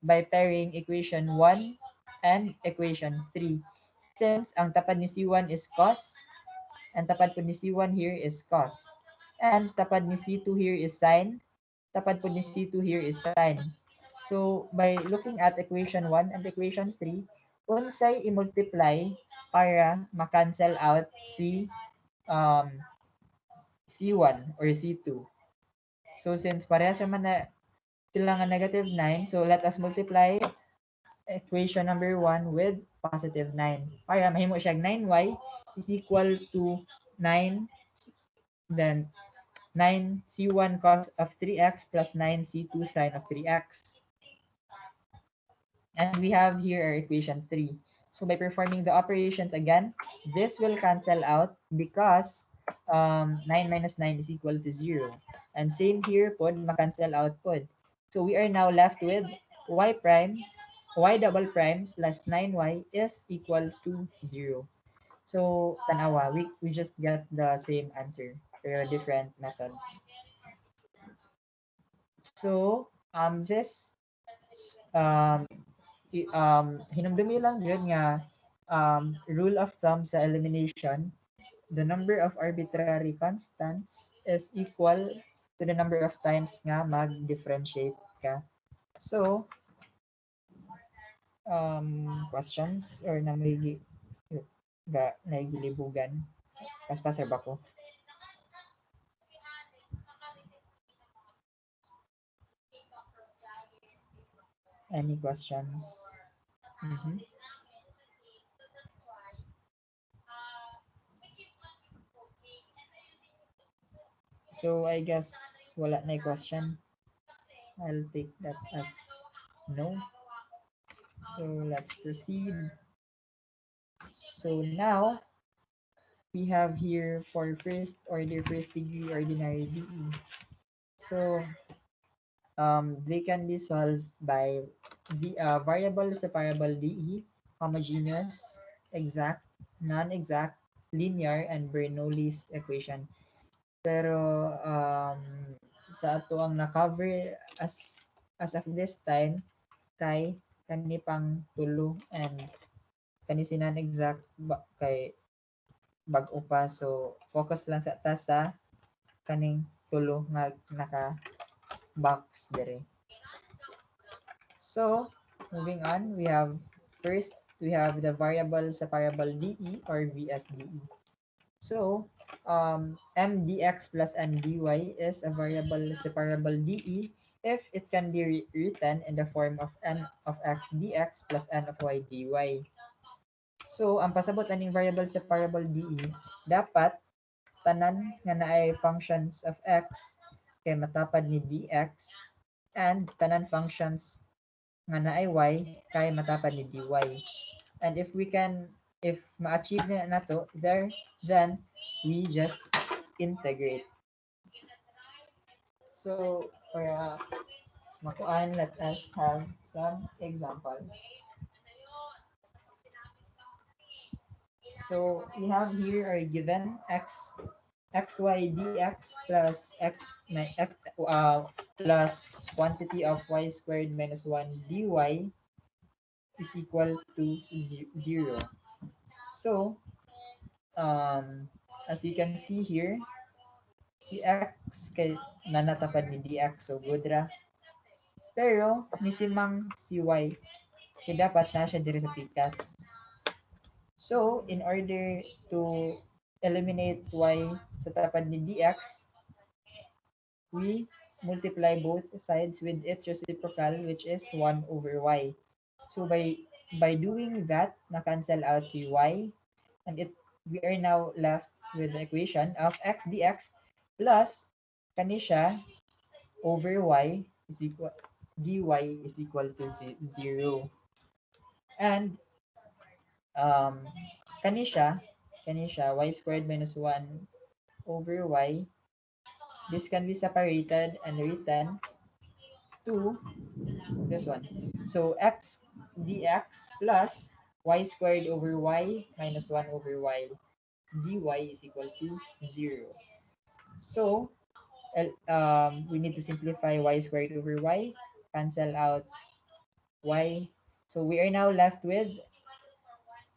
by pairing equation 1 and equation 3. Since ang tapad ni C1 is cos, and tapad po ni C1 here is cos. And tapad ni C2 here is sine, tapad po ni C2 here is sine. So, by looking at equation 1 and equation 3, unsay i-multiply para ma-cancel out si C1 or C2. So, since parehas naman na sila nga negative 9, so let us multiply equation number 1 with positive 9. Para mahimo siya 9y is equal to 9, then 9 C1 cos of 3x plus 9 C2 sine of 3x. And we have here our equation 3. So by performing the operations again, this will cancel out because 9 minus 9 is equal to 0. And same here pod, ma-cancel out pod. So we are now left with y prime, y double prime plus 9y is equal to 0. So tanawa, we just get the same answer for different methods. So this hinumdumi lang yun nga rule of thumb sa elimination, the number of arbitrary constants is equal to the number of times nga mag-differentiate ka. So, questions or na may naigilibugan? Paspaser ba ko? Any questions? So, I guess wala na question. I'll take that as no. So, let's proceed. So, now, we have here for first order, first degree ordinary DE. So, they can be solved by the variable separable DE, homogeneous, exact, non-exact, linear, and Bernoulli's equation. Pero sa ato ang na-cover as of this time kay kani pang tulo and kani si non-exact kay bag-o pa, so focus lang sa ta sa kaning tulo nga naka box dire. So moving on, we have first we have the variable separable DE or VSDE. So m dx plus n dy is a variable separable DE if it can be written in the form of n of x dx plus n of y dy. So, ang pasabot aning variable separable DE, dapat tanan nga naay functions of x kay matapad ni dx and tanan functions nga na ay y kay matapad ni dy. And if ma-achieve na nato there, then we just integrate. So para makuan, let us have some examples. So we have here our given xy dx plus plus quantity of y squared minus 1 dy is equal to 0. So as you can see here, si x kay nanatapad ni dx, so good ra. Pero misimang si y kay dapat na siya diri sa pikas. So in order to eliminate y sa tapad ni dx, we multiply both sides with its reciprocal, which is 1 over y. So by doing that, na-cancel out si y, and we are now left with the equation of x dx plus kanisha over y is equal dy is equal to 0. And kanisha y squared minus 1 over y, this can be separated and written to this one. So x dx plus y squared over y minus 1 over y dy is equal to 0. So we need to simplify y squared over y, cancel out y. So we are now left with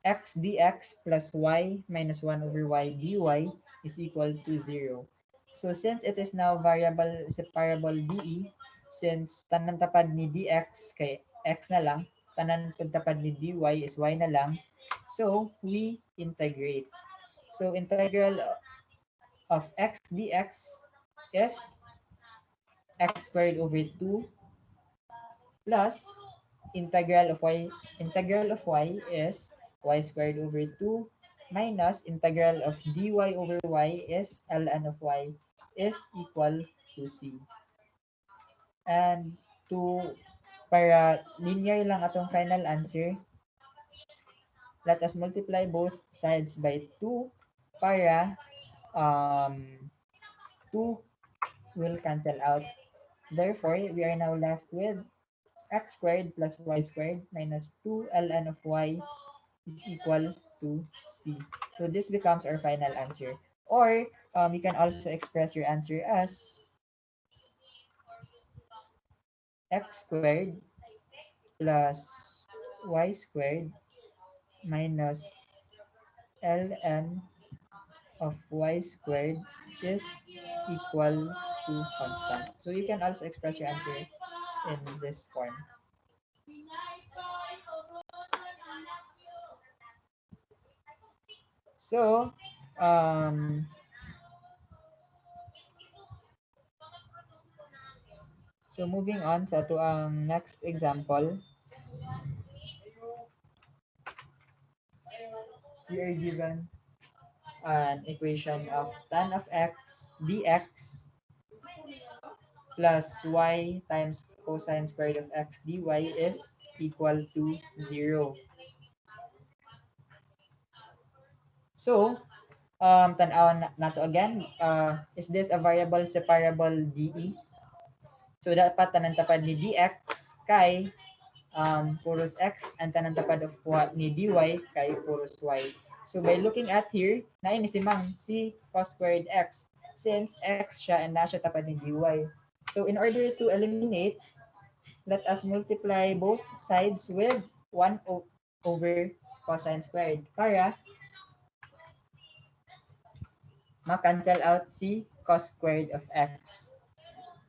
x dx plus y minus 1 over y dy is equal to 0. So since it is now variable separable dE, since tanan tapad ni dx kay x na lang, tanan tapad ni dy is y na lang, so we integrate. So integral of x dx is x squared over 2 plus integral of y is y squared over 2 minus integral of dy over y is ln of y is equal to c. And para linear lang atong final answer, let us multiply both sides by 2 para 2 will cancel out. Therefore, we are now left with x squared plus y squared minus 2 ln of y is equal to c. So this becomes our final answer. Or you can also express your answer as x squared plus y squared minus ln of y squared is equal to constant. So you can also express your answer in this form. So, moving on sa to ang next example. We are given an equation of tan of x dx plus y times cosine squared of x dy is equal to 0. So, tanawan nato again, is this a variable separable dE? So, dapat tanan tapad ni dx kay puros x and tanan tapad of ni dy kay puros y. So, by looking at here, naay ni simang si cos squared x since x siya and na siya tapad ni dy. So, in order to eliminate, let us multiply both sides with 1 over cosine squared para ma-cancel out si cos squared of x.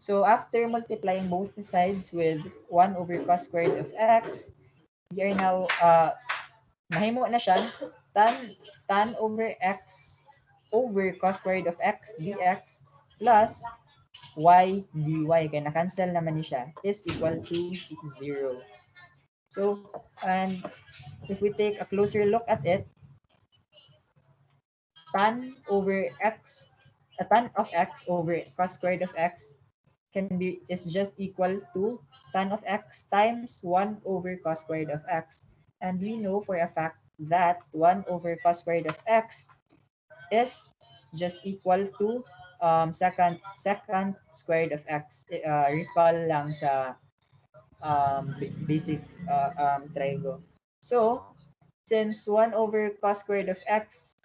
So after multiplying both sides with 1 over cos squared of x, we are now, mahimo na siya, tan over x over cos squared of x dx plus y dy, kaya na-cancel naman ni siya, is equal to 0. So, and if we take a closer look at it, tan of x over cos squared of x is just equal to tan of x times 1 over cos squared of x. And we know for a fact that 1 over cos squared of x is just equal to secant squared of x. Recall lang sa basic trigo. So, since 1 over cos squared of x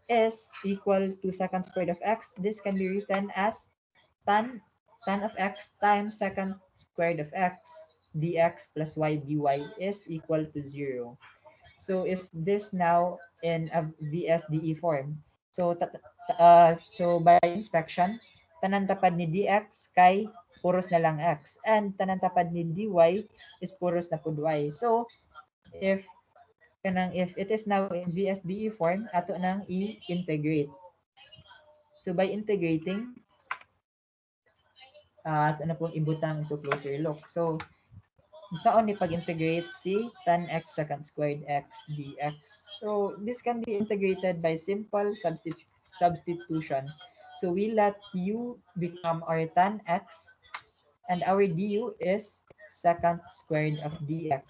is equal to secant squared of x, this can be written as tan of x times secant squared of x dx plus y dy is equal to 0. So is this now in a VSDE form? So so by inspection, tanan tapad ni dx kay puros na lang x and tanan tapad ni dy is puros na pud y. So if it is now in VSDE form, ato nang i-integrate. So by integrating, ano pong ibutang into closer look. So saan ni pag-integrate si tan x secant squared x dx. So this can be integrated by simple substitution. So we let u become our tan x and our du is secant squared of dx.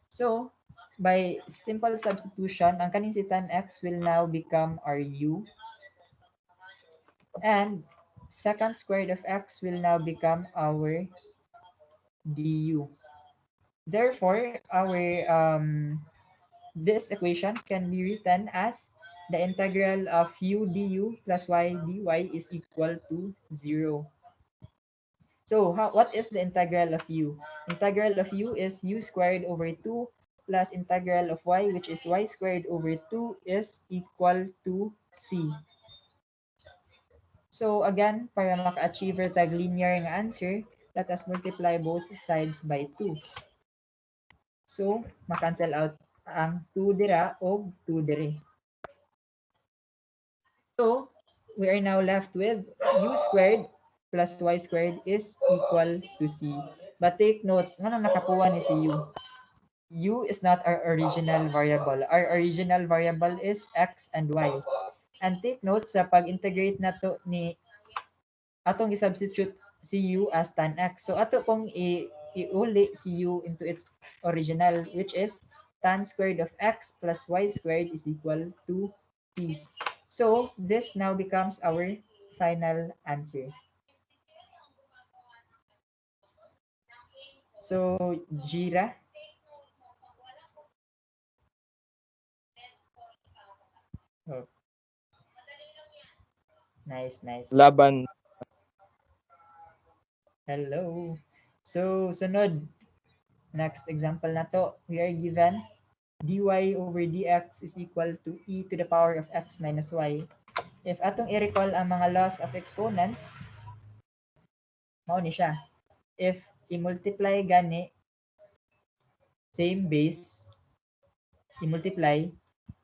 So by simple substitution, ang kaning si tan x will now become our u and secant squared of x will now become our du. Therefore, this equation can be written as the integral of u du plus y dy is equal to 0. So what is the integral of u? Integral of u is u squared over 2 plus integral of y, which is y squared over 2 is equal to c. So again, para maka-achieve tag linear nga answer, let us multiply both sides by 2. So, makancel out ang 2 dira o 2 diri. So, we are now left with u squared plus y squared is equal to c. But take note, nga nakakuha ni si u. U is not our original variable. Our original variable is x and y. And take note sa pag-integrate na to ni atong i-substitute si u as tan x. So ato pong iuli si u into its original, which is tan squared of x plus y squared is equal to c. So this now becomes our final answer. So Jira. Oh. Nice. Laban. Hello. So sunod, next example na to, we are given dy over dx is equal to e to the power of x minus y. If atong i-recall ang mga laws of exponents, mao ni siya. If i-multiply gani, same base, i-multiply,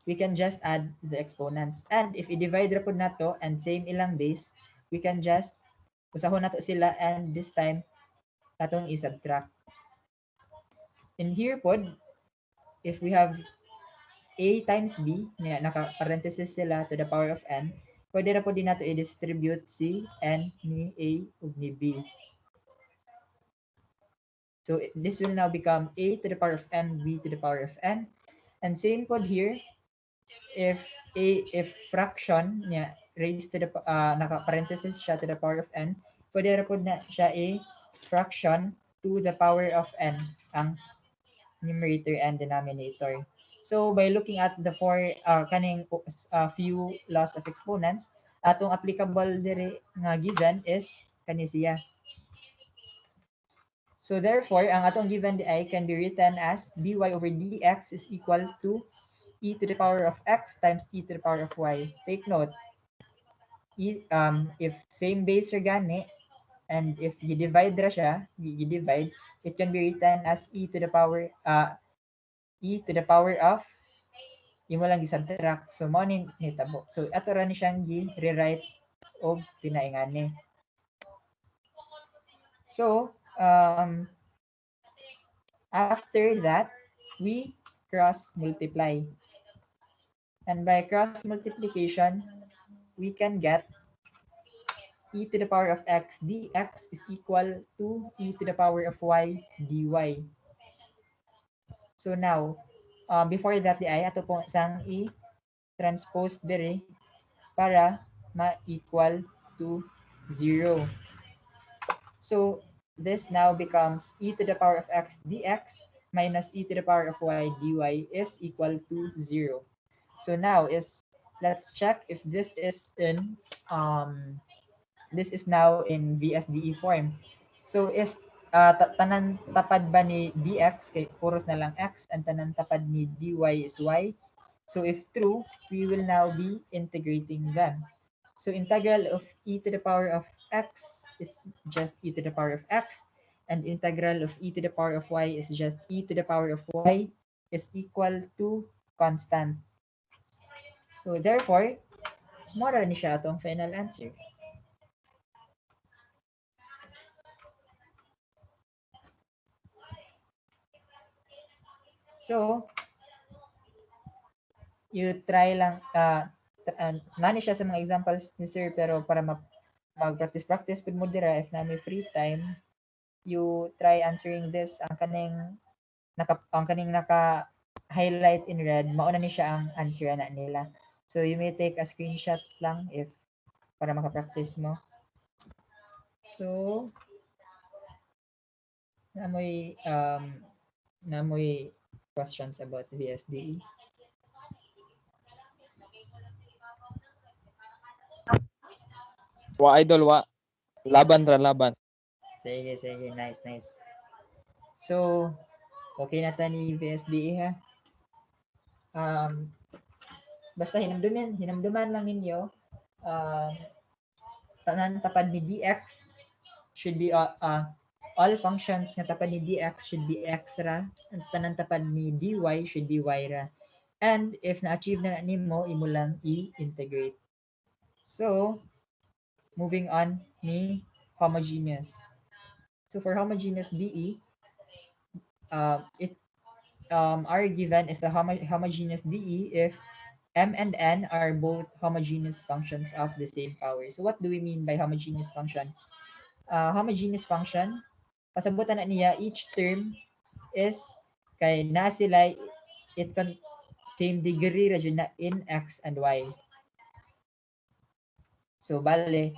we can just add the exponents. And if i-divide ra pud nato and same ilang base, we can just usahon nato sila and this time atong i-subtract. In here pod, if we have a times b, naka-parenthesis sila to the power of n, pwede na po din nato i-distribute si n ni a ug ni b. So this will now become a to the power of n, b to the power of n. And same pod here, if fraction niya raised to the naka-parenthesis siya to the power of n, pwede na po na siya a fraction to the power of n, ang numerator and denominator. So by looking at the few laws of exponents, atong applicable dire nga given is kani siya. So therefore, ang atong given di can be written as dy over dx is equal to e to the power of x times e to the power of y. Take note, if same base ra gani, and if you divide ra siya, it can be written as e to the power of imo lang gi-subtract. So mao ni hitabo. So ato ra ni siyang gi-rewrite og pinaingani. So after that, we cross multiply. And by cross multiplication, we can get e to the power of x dx is equal to e to the power of y dy. So now, before that, di ay ato pong isang i-transpose diri para ma-equal to 0. So this now becomes e to the power of x dx minus e to the power of y dy is equal to 0. So now let's check if this is now in VSDE form. So tanan tapad ba ni dx kay puros na lang x and tanan tapad ni dy is y. So if true, we will now be integrating them. So integral of e to the power of x is just e to the power of x, and integral of e to the power of y is just e to the power of y is equal to constant. So therefore, mora ni siya atong final answer. So, you try lang, nani siya sa mga examples ni sir, pero para mag-practice with mo dira, if na may free time, you try answering this, ang kaning naka-highlight in red, mauna ni siya ang answer na nila. So, you may take a screenshot lang if para maka-practice mo. So, namoy questions about VSDE. Wa idol wa. Laban ra laban. Sige, nice. So, okay na ta ni VSDE ha. Basta hinamduman lang ninyo, tanan tapad ni dx should be all functions nga tapad ni dx should be x ra, and tanan tapad ni dy should be y ra. And if na-achieve na nimo, imo lang i-integrate. So, moving on ni homogeneous. So for homogeneous DE, our given is a homogeneous DE if M and N are both homogeneous functions of the same power. So what do we mean by homogeneous function? Homogeneous function, pasabutan na niya, each term is kay na sila, it can same degree ra na in x and y. So bale,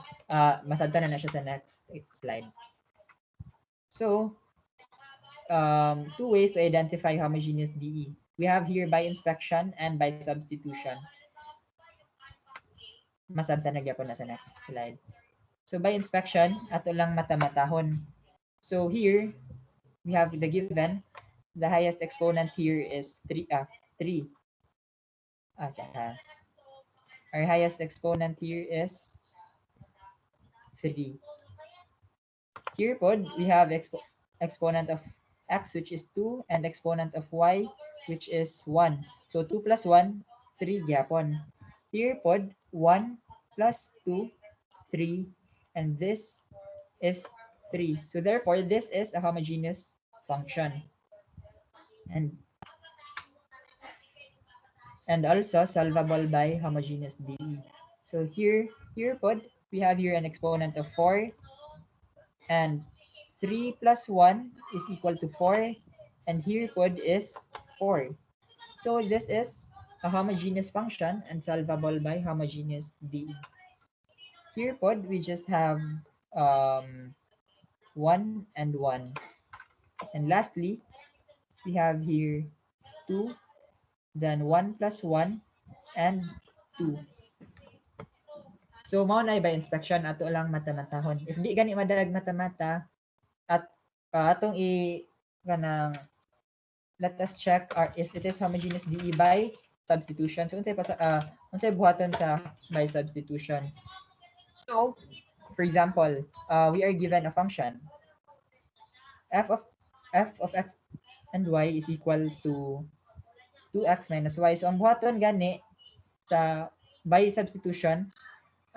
masabtan na siya sa next slide. So, two ways to identify homogeneous DE. We have here by inspection and by substitution. Masabtan na gyapon na sa next slide. So by inspection, ato lang mata-matahon. So here, we have the given. The highest exponent here is 3. Our highest exponent here is 3. Here pod, we have exponent of x, which is 2, and exponent of y, which is 1. So 2 plus 1, 3 gyapon. Here pod, 1 plus 2, 3, and this is 3. So therefore, this is a homogeneous function. And also solvable by homogeneous DE. So here pod, we have here an exponent of 4, and 3 plus 1 is equal to 4, and here pod is 4. So this is a homogeneous function and solvable by homogeneous DE. Here pod, we just have 1 and 1. And lastly, we have here 2, then 1 plus 1, and 2. So mao na by inspection, ato lang mata-matahon. If di gani madalag mata-mata, at atong kanang let us check if it is homogeneous DE by substitution. So unsay buhaton sa by substitution. So for example, we are given a function f of x and y is equal to 2x minus y. So ang buhaton gani sa by substitution,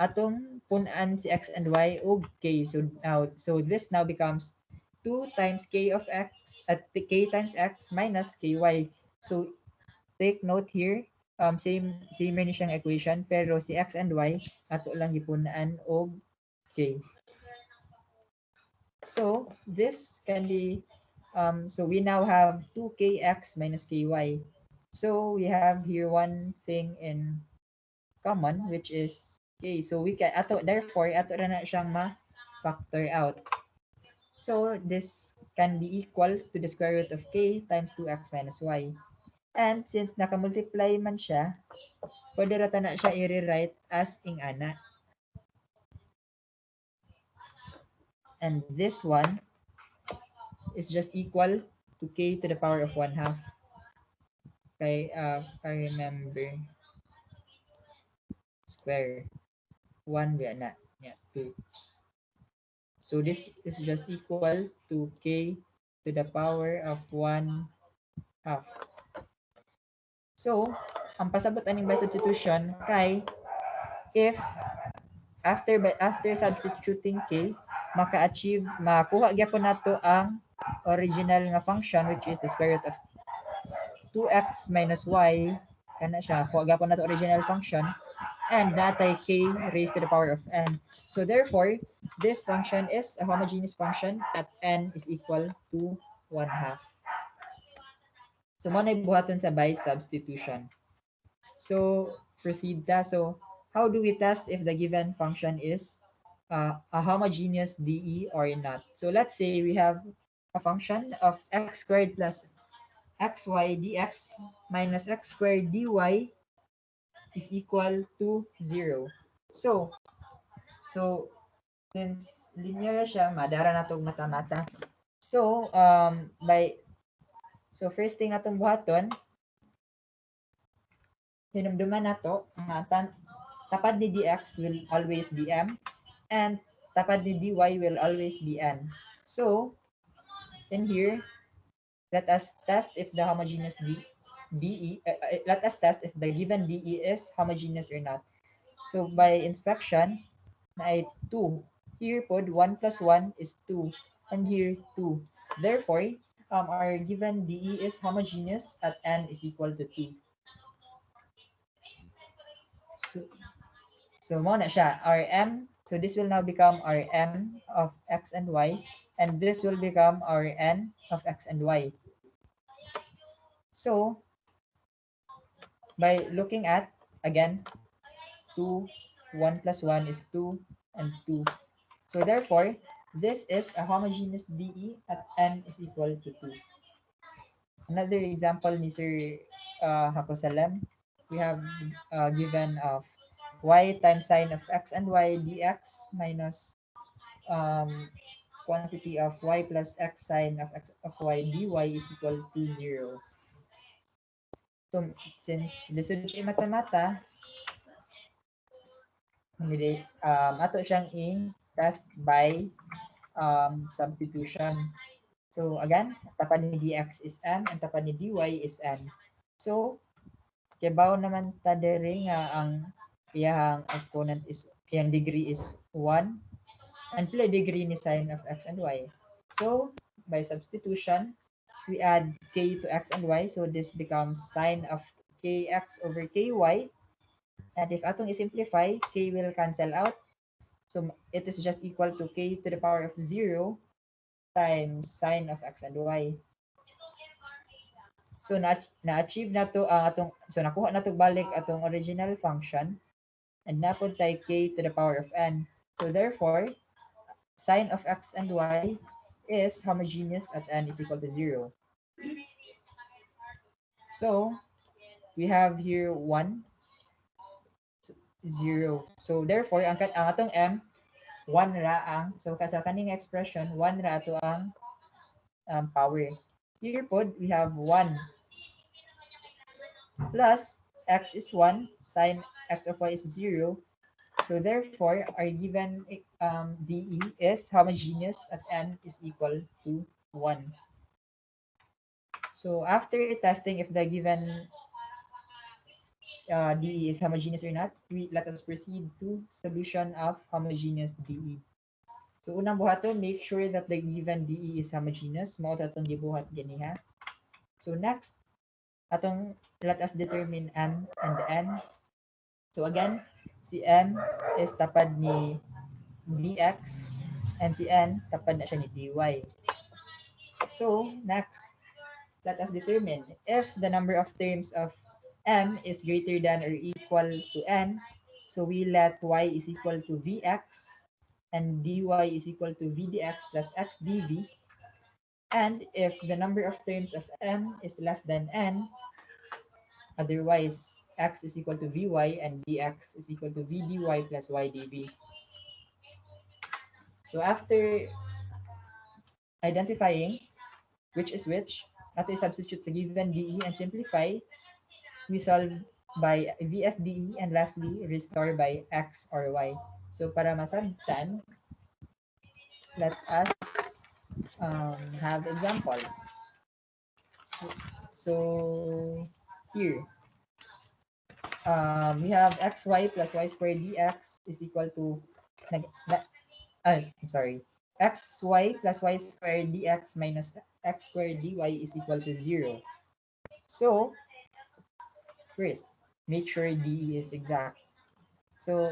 atong punan si x and y og k. So this now becomes 2 times k of x at k times x minus ky. So take note here, same rin siyang equation, pero si x and y ato lang gipunan og k. So this can be, so we now have 2kx minus ky. So we have here one thing in common, which is k. So we can, therefore, ato na siyang ma-factor out. So this can be equal to the square root of k times 2x minus y. And since naka-multiply man siya, pwede rata na siya i-rewrite as ing ana. And this one is just equal to k to the power of 1/2. Okay, I remember square 1 ba na? Yeah, 2. So this is just equal to k to the power of 1/2. So, ang pasabot aning by substitution kay if after substituting k, makuha gyapon nato ang original nga function, which is the square root of 2x minus y. Kana siya, kuha gyapon nato original function, and natay k raised to the power of n. So therefore, this function is a homogeneous function at n is equal to 1/2. So mo na buhaton sa by substitution. So proceed ta. So how do we test if the given function is a homogeneous DE or not? So let's say we have a function of x squared plus xy dx minus x squared dy is equal to 0. So since linear siya, madara na itong mata-mata. So, first thing natong buhaton, hinumduman nato nga tapad ni dx will always be m, and tapad ni dy will always be n. So, in here, let us test if the homogeneous let us test if the given DE is homogeneous or not. So, by inspection, na ay 2. Here pod 1 plus 1 is 2, and here 2. Therefore, our given DE is homogeneous at n is equal to 2. So mo na siya, Rm. So this will now become Rm of x and y, and this will become Rn of x and y. So by looking at, again, 2, 1 plus 1 is 2, and 2. So therefore, this is a homogeneous DE at n is equal to 2. Another example ni Sir Hakosalam, we have given of y times sine of x and y dx minus quantity of y plus x sine of x of y dy is equal to 0. So since lisod siya mata-mata, ato siyang i-test by substitution. So again, tapad ni dx is m and tapad ni dy is n. So kibaw naman ta dere nga ang iyang exponent is, iyang degree is 1, and pila degree ni sine of x and y. So by substitution, we add k to x and y, so this becomes sine of kx over ky, and if atong i-simplify, k will cancel out, so it is just equal to k to the power of 0 times sine of x and y. So na-achieve na to ang nakuha na to balik atong original function, and napod tay k to the power of n. So therefore, sine of x and y is homogeneous at n is equal to 0. So we have here 1, 0. So therefore, ang atong m, 1 ra ang, so sa kaning expression, 1 ra ato ang power. Here pod, we have 1 plus x is 1, sine x of y is 0. So therefore, our given DE is homogeneous at n is equal to 1. So after testing if the given DE is homogeneous or not, let us proceed to solution of homogeneous DE. So unang buhaton, make sure that the given DE is homogeneous. Mao atong gibuhat ganiha. So next, let us determine m and n. So again, si m is tapad ni dx, and si n, tapad na siya ni dy. So, next, let us determine if the number of terms of m is greater than or equal to n, so we let y is equal to vx, and dy is equal to vdx plus x dv. And if the number of terms of m is less than n, otherwise x is equal to vy and dx is equal to vdy plus y dv. So after identifying which is which, after substitute sa given de and simplify, we solve by vsde and lastly restore by x or y. So para masabtan, let us have examples. So here, we have xy plus y squared dx is equal to, I'm sorry, xy plus y squared dx minus x squared dy is equal to 0. So, first, make sure d is exact. So,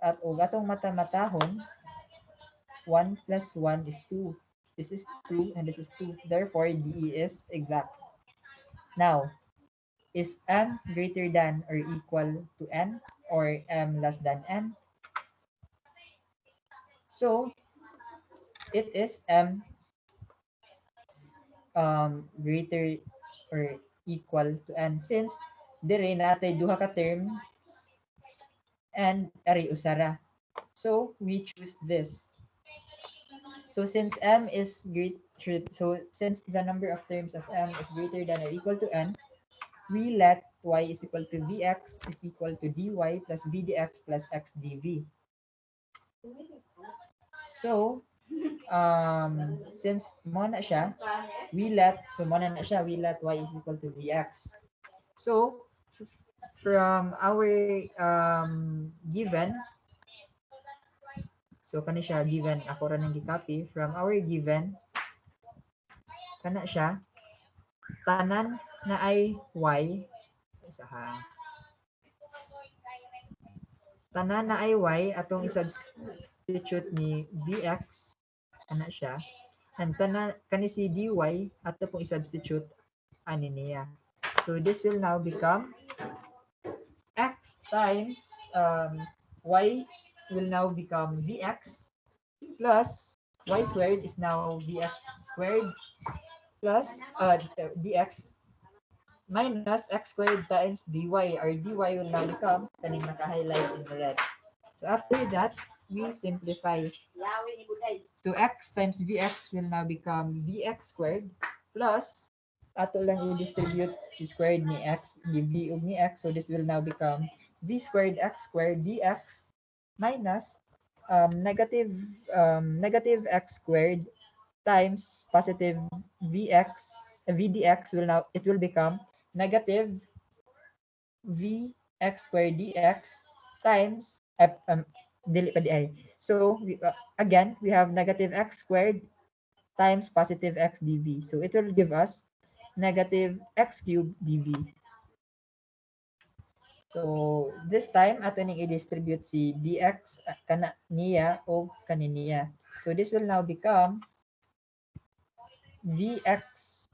at og atong mata-matahon, 1 plus 1 is 2. This is 2 and this is 2. Therefore, d is exact. Now, is m greater than or equal to n or m less than n? So, it is m greater or equal to n since dire natay duha ka terms and ari usara. So, we choose this. So, since m is since the number of terms of m is greater than or equal to n, we let y is equal to vx is equal to dy plus vdx plus x dv. So, since mo na siya, we let y is equal to vx. So, from our given, so kani siya given, ako ra nang gi-copy from our given, kana siya tanan na ay y, isa ha, tanan na ay y atong i-substitute ni vx, kana siya, and tanan kani si dy ato pong i-substitute ani niya. So this will now become x times y will now become vx plus y squared is now vx squared plus dx minus x squared times dy, or dy will now become kaning naka-highlight in red. So after that, we simplify. So x times vx will now become vx squared plus ato lang i-distribute si squared ni x, ni v ug ni x. So this will now become v squared x squared dx minus negative x squared times positive vx vdx will become negative vx squared dx times dili pa di ay. So again, we have negative x squared times positive x dv. So it will give us negative x cubed dv. So this time ato ning i-distribute si dx kana niya o kaniniya. So this will now become vx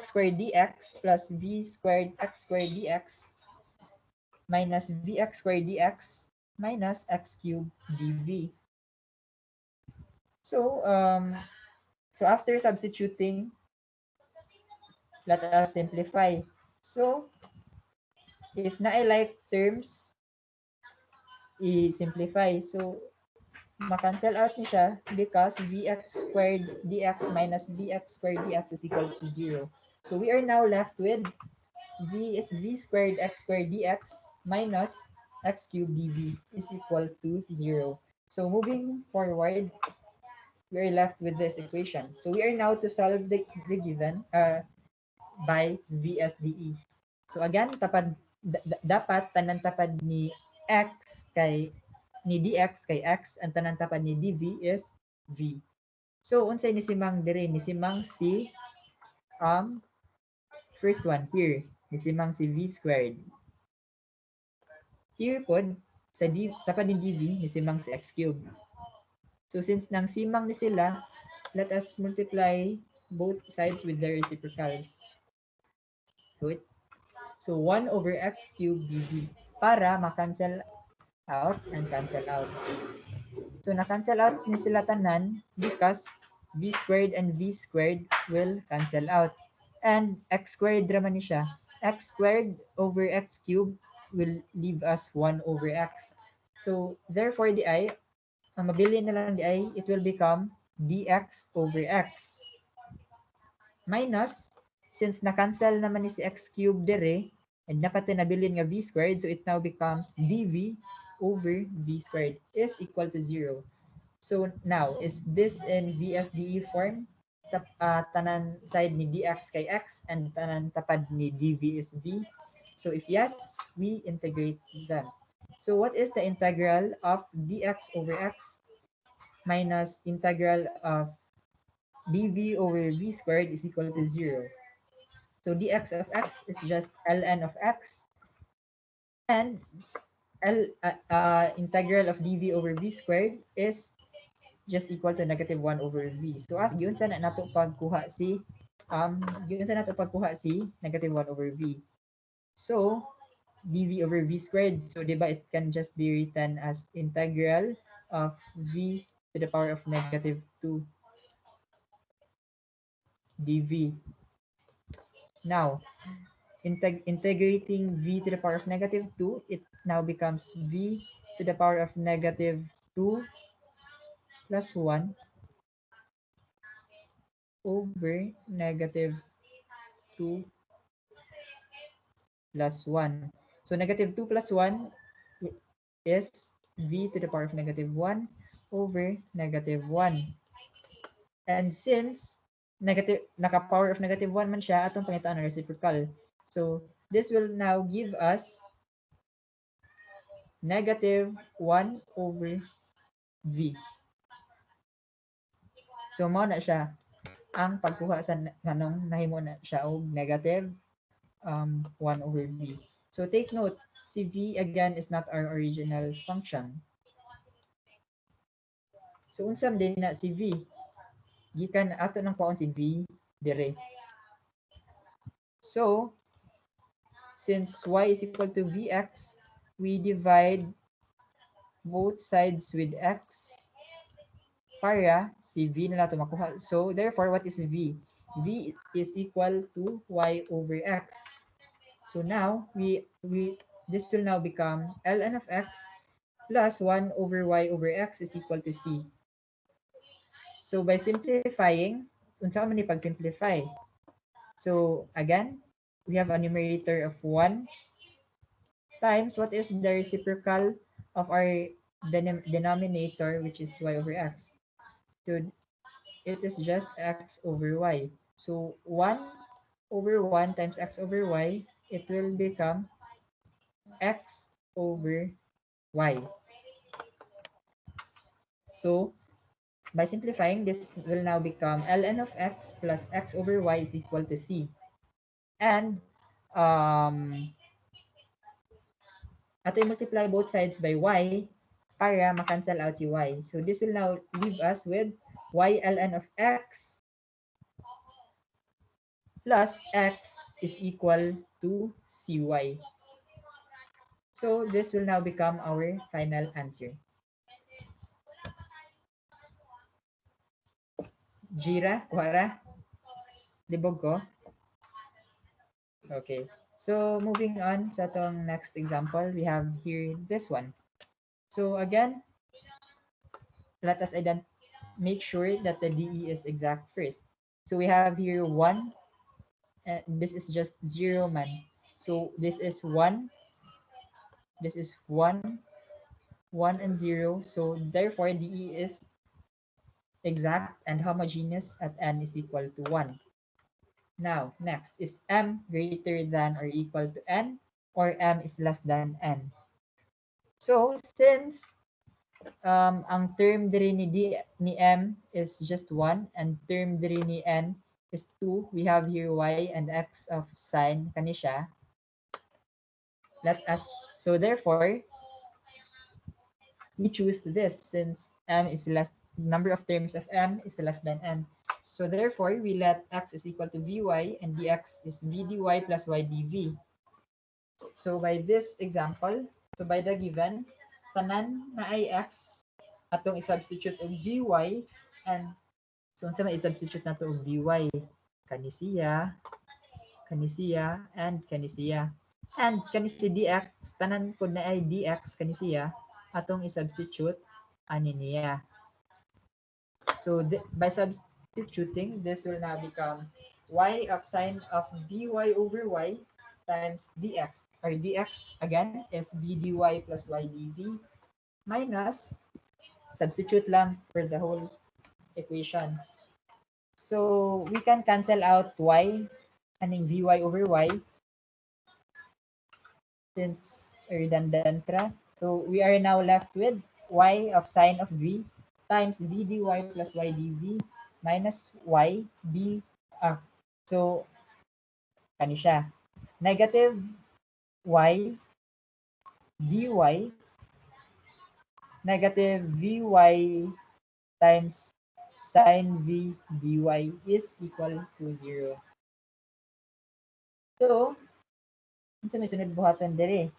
squared dx plus v squared x squared dx minus vx squared dx minus x cubed dv. So after substituting, let us simplify. So if na-like terms, i-simplify. So ma-cancel out ni siya because vx squared dx minus vx squared dx is equal to 0. So we are now left with v squared x squared dx minus x cubed dv is equal to 0. So moving forward, we are left with this equation. So we are now to solve the given by VSDE. So again, dapat tanan tapad ni x kay ni dx kay x, ang tanan tapad ni dv is v. So unsay ni simang dire? Ni simang si first one here, ni simang si v squared. Here pod sa tapad ni dv ni simang si x cubed. So since nang simang ni sila, let us multiply both sides with their reciprocals. So 1 over x cubed dv para ma-cancel out and cancel out. So na-cancel out ni sila tanan because v squared and v squared will cancel out. And x squared raman ni siya. X squared over x cubed will leave us 1 over x. So therefore di ay, ang mabili na lang di ay, it will become dx over x. Minus, since na-cancel naman ni si x cubed dire, and napatinabilin nga v squared, so it now becomes dv over v squared is equal to 0. So now, is this in VSDE form? Tanan side ni dx kay x and tanan tapad ni dv is v. So if yes, we integrate them. So what is the integral of dx over x minus integral of dv over v squared is equal to 0? So dx of x is just ln of x, and integral of dv over v squared is just equal to negative 1 over v. So as giun sa nato pagkuha si negative 1 over v. So dv over v squared, so diba it can just be written as integral of v to the power of negative 2 dv. Now, integrating v to the power of negative 2, it now becomes v to the power of negative 2 plus 1 over negative 2 plus 1. So negative 2 plus 1 is v to the power of negative 1 over negative 1. And since naka-power of negative 1 man siya, atong pangitaan ng reciprocal. So this will now give us negative 1 over v. So mo na siya ang pagkuha sa nanong nahimo na siya og negative 1 over v. So take note, si v again is not our original function. So unsam din na si v? Gikan ato nang paon si v dire. So since y is equal to vx, we divide both sides with x para si v na nato makuha. So therefore, what is v? V is equal to y over x. So now this will now become ln of x plus 1 over y over x is equal to c. So by simplifying, unsa man ni pag-simplify? So again, we have a numerator of 1 times what is the reciprocal of our denominator, which is y over x. So it is just x over y. So 1 over 1 times x over y, it will become x over y. So by simplifying, this will now become ln of x plus x over y is equal to c. And ato multiply both sides by y para ma-cancel out si y. So this will now leave us with y ln of x plus x is equal to cy. So this will now become our final answer. Jira, wara? Libog ko? Okay. So moving on sa itong next example, we have here this one. So again, let us make sure that the DE is exact first. So we have here 1, and this is just 0 man. So this is 1, this is 1, 1 and 0. So therefore, DE is exact and homogeneous at n is equal to 1. Now, next, is m greater than or equal to n, or m is less than n? So, since ang term diri ni m is just 1 and term diri ni n is 2, we have here y and x of sine kani siya. So therefore, we choose this since m is less number of terms of m is less than n. So therefore, we let x is equal to vy and dx is v dy plus y dv. So by this example, so by the given, tanan na ay x atong i-substitute og vy and so unsa may i-substitute nato og vy kanisiya, kanisiya and kanisiya. And kanisi dx tanan pud na ay dx kanisiya atong i-substitute ani niya. So by substituting, this will now become y of sine of dy over y times dx, or dx again is b dy plus y dv minus, substitute lang for the whole equation. So we can cancel out y, aning vy over y, since redundant ra. So we are now left with y of sine of v times v dy plus y dv minus y d. So kani siya. Negative y dy negative vy times sine v dy is equal to 0. So, unsa may sunod buhaton diri?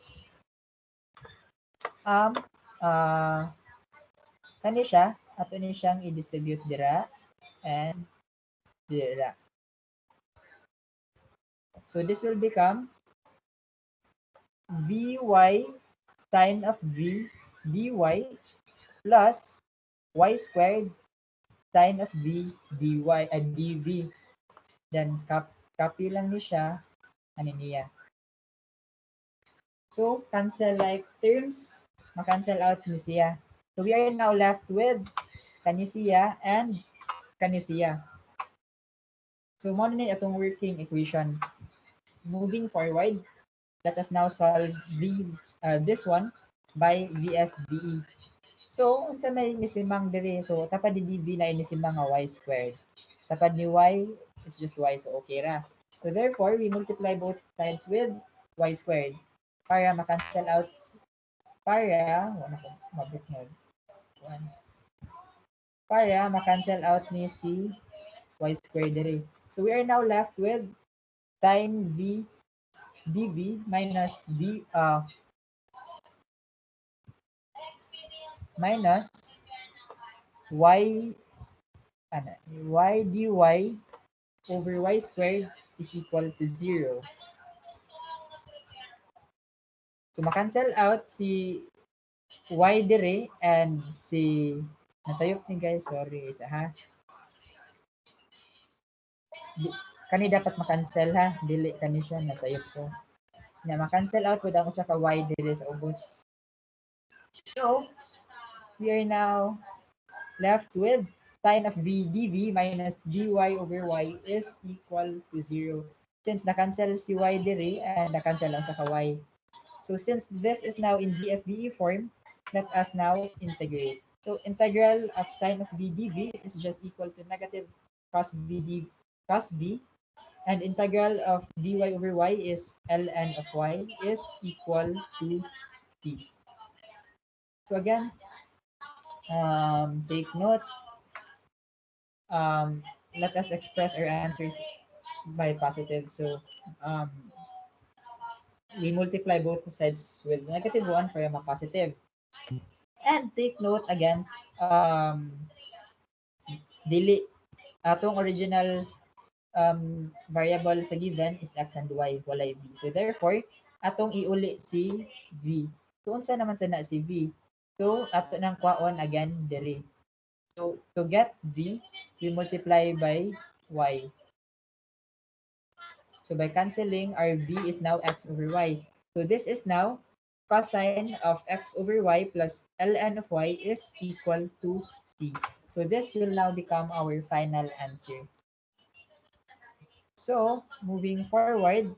Kani siya, ato ni siyang i-distribute dira and dira. So this will become vy sine of v dy plus y squared sine of v dy dv. Then copy lang ni siya ano niya. So cancel like terms, ma-cancel out ni siya. So we are now left with kanisiya and kanisiya. So mo na atong working equation. Moving forward, let us now solve this one by VSDE. So unsa may nisimang diri? So tapad ni dv na inisimang nga y squared. Tapad ni y is just y, so okay ra. So therefore, we multiply both sides with y squared para ma-cancel out, para ma-cancel out ni si y squared diri. So we are now left with sine v dv minus minus y dy over y squared is equal to 0. So ma-cancel out si y dire and si nasayop ni guys, sorry ha. Kani dapat ma-cancel ha, dili kani siya nasayop ko. Na ma-cancel out pud ang usa ka y dire sa ubos. So we are now left with sine of v dv minus dy over y is equal to 0. Since na-cancel si y dire and na-cancel ang sa ka y. So since this is now in VSDE form, let us now integrate. So integral of sine of v dv is just equal to negative cos v, and integral of dy over y is ln of y is equal to c. So again, take note, let us express our answers by positive. So we multiply both sides with negative 1 para ma-positive. And take note again, dili atong original variable sa given is x and y, walay v. So therefore, atong iuli si v. So unsa naman sana si v? So ato nang kwaon again diri. So to get v, we multiply by y. So by canceling, our v is now x over y. So this is now cosine of x over y plus ln of y is equal to c. So this will now become our final answer. So moving forward,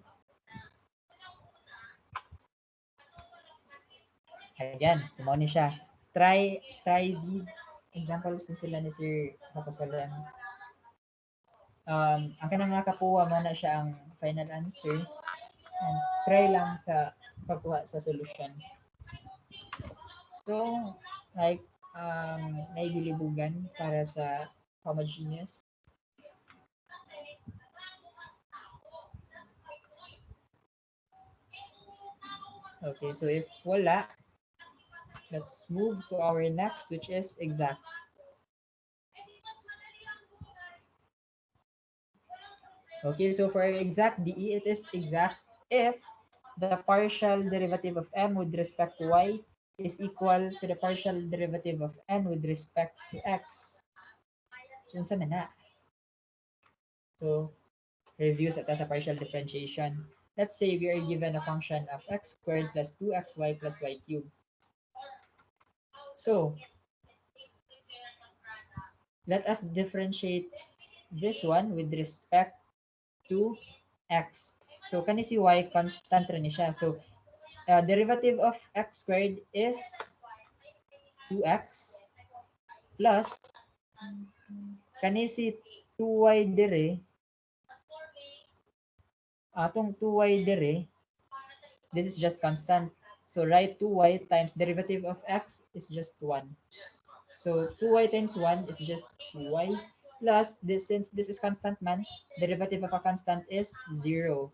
again, sumo ni siya. Try these examples ni sila ni Sir Kapasalan. Ang kanang nakakuha mo na siya ang final answer. And try lang sa pagkuha sa solution. So, like, naigilibugan para sa homogeneous. Okay, so if wala, let's move to our next, which is exact. Okay, so for exact DE, it is exact if the partial derivative of m with respect to y is equal to the partial derivative of n with respect to x. So, unsa man na? So, reviews at as a partial differentiation. Let's say we are given a function of x squared plus 2xy plus y cubed. So, let us differentiate this one with respect to x. So, kani si y constant rin siya. So, derivative of x squared is 2x plus kani si 2y dire atong 2y dire, this is just constant. So write 2y times derivative of x is just 1. So 2y times 1 is just 2y plus this, since this is constant man, derivative of a constant is 0.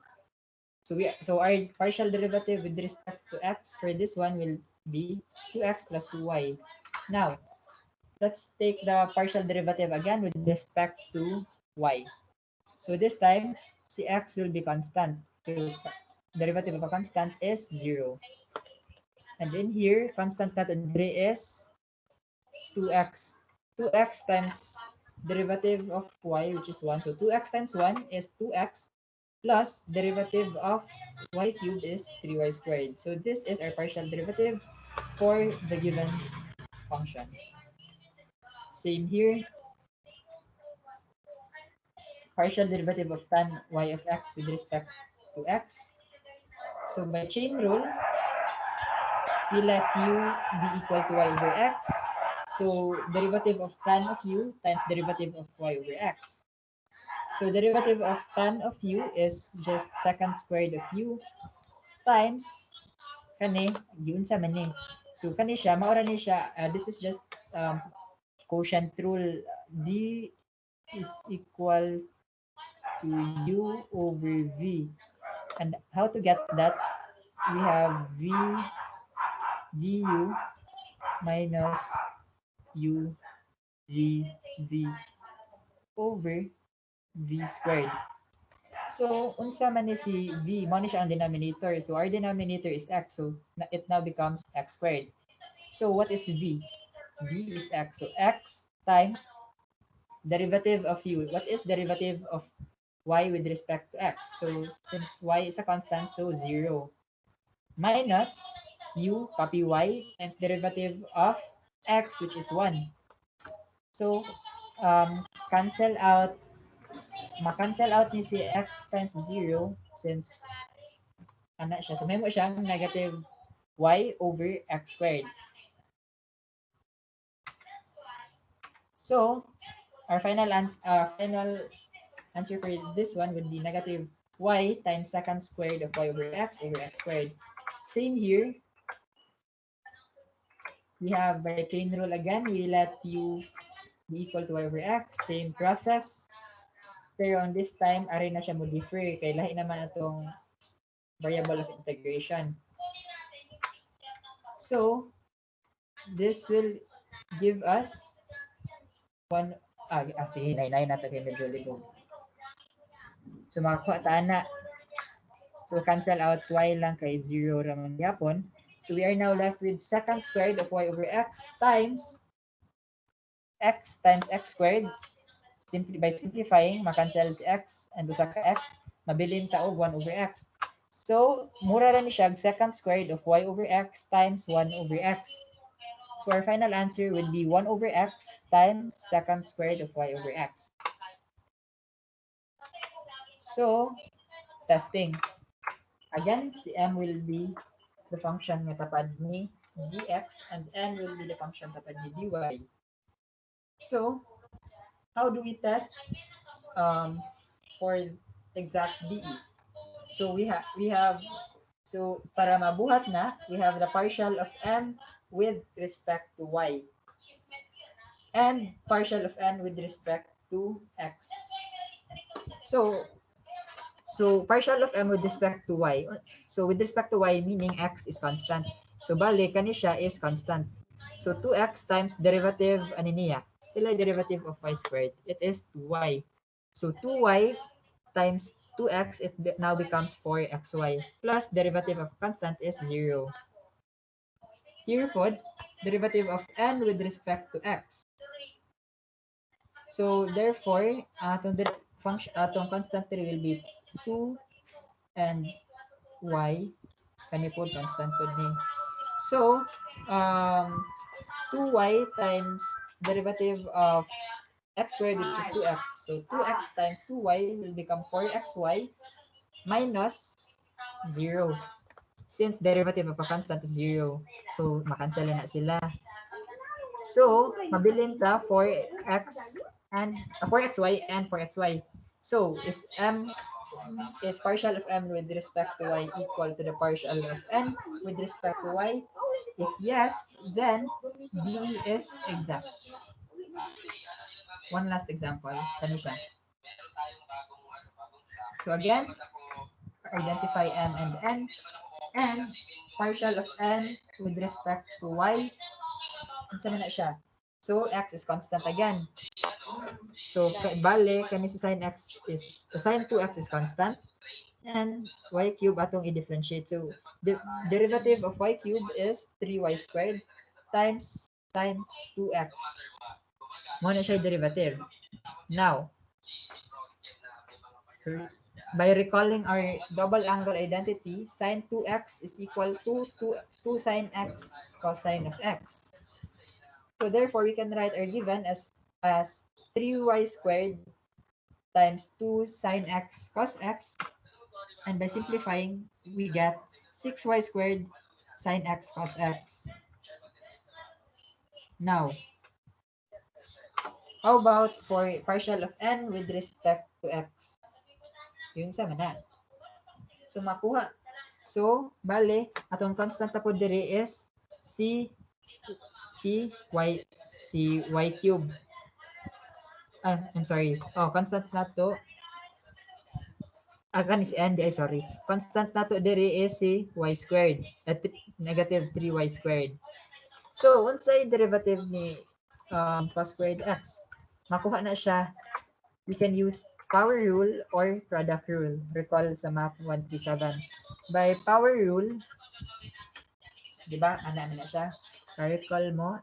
So our partial derivative with respect to x for this one will be 2x plus 2y. Now, let's take the partial derivative again with respect to y. So this time, si x will be constant. So derivative of a constant is 0. And in here, constant natin dire is 2x. 2x times derivative of y, which is 1. So 2x times 1 is 2x plus derivative of y cubed is 3y squared. So this is our partial derivative for the given function. Same here. Partial derivative of tan y of x with respect to x. So by chain rule, we let u be equal to y over x. So derivative of tan of u times derivative of y over x. So derivative of tan of u is just second squared of u times kani yun sa mani. So kani siya maura ni siya, this is just quotient rule. D is equal to u over v. And how to get that? We have v du minus u v v over v squared. So, unsa man ni si v, mo ni siya ang denominator. So, our denominator is x. So, it now becomes x squared. So, what is v? V is x. So, x times derivative of u. What is derivative of y with respect to x? So, since y is a constant, so 0. Minus u, copy y, times derivative of x, which is 1. So, cancel out, ma-cancel out ni si x times 0 since ana siya. So, may mo siyang negative y over x squared. So, our final answer for this one would be negative y times second squared of y over x squared. Same here. We have by chain rule again, we let u be equal to y over x. Same process. Pero on this time, aray na siya mo differ. Kaya lahi naman itong variable of integration. So, this will give us one, sige, nainay na ito kay medyo libog. So, makakuha ta na. So, cancel out y lang kay 0 raman yapon. So, we are now left with second squared of y over x times x squared. Simply by simplifying, makancel si x and usa ka x, mabilin ta og 1 over x. So, mura ra ni siya second squared of y over x times 1 over x. So, our final answer would be 1 over x times second squared of y over x. So, testing. Again, si m will be the function nga tapad ni dx and n will be the function tapad ni dy. So, how do we test for exact DE? So we have so para mabuhat na, we have the partial of m with respect to y. and partial of n with respect to x. So partial of m with respect to y. So with respect to y, meaning x is constant. So bali, kani siya is constant. So 2x times derivative, ano niya? Pila derivative of y squared? It is 2y. So 2y times 2x, it now becomes 4xy. Plus derivative of constant is 0. Here po, derivative of n with respect to x. So therefore, atong constant will be 2 and y. Kani po constant po ni. So, 2y times derivative of x squared, which is 2x. So 2x times 2y will become 4xy minus 0. Since derivative of a constant is 0. So, makansel na sila. So, mabilin ta 4x and 4xy and 4xy. So, is partial of m with respect to y equal to the partial of n with respect to y? If yes, then D is exact. One last example. Kani siya. So again, identify m and n, and partial of n with respect to y. Unsa man na siya? So x is constant again. So bale kani si sin x is sin 2x is constant, and y cube atong i-differentiate. So the derivative of y cube is 3y squared times sin 2x. Mo na siya derivative. Now, by recalling our double angle identity, sin 2x is equal to 2 sin x cosine of x. So therefore, we can write our given as 3y squared times 2 sin x cos x. And by simplifying, we get 6y squared sin x cos x. Now, how about for partial of n with respect to x? Yun sa mana. So, makuha. So, bale, atong constant na po diri is si y cube. I'm sorry. Oh, constant na to. Kanis n, sorry. Constant na to diri is si y squared. At negative 3y squared. So, unsay derivative ni cos squared x? Makuha na siya. We can use power rule or product rule. Recall sa math 137. By power rule, di ba? Ana na siya. Recall mo.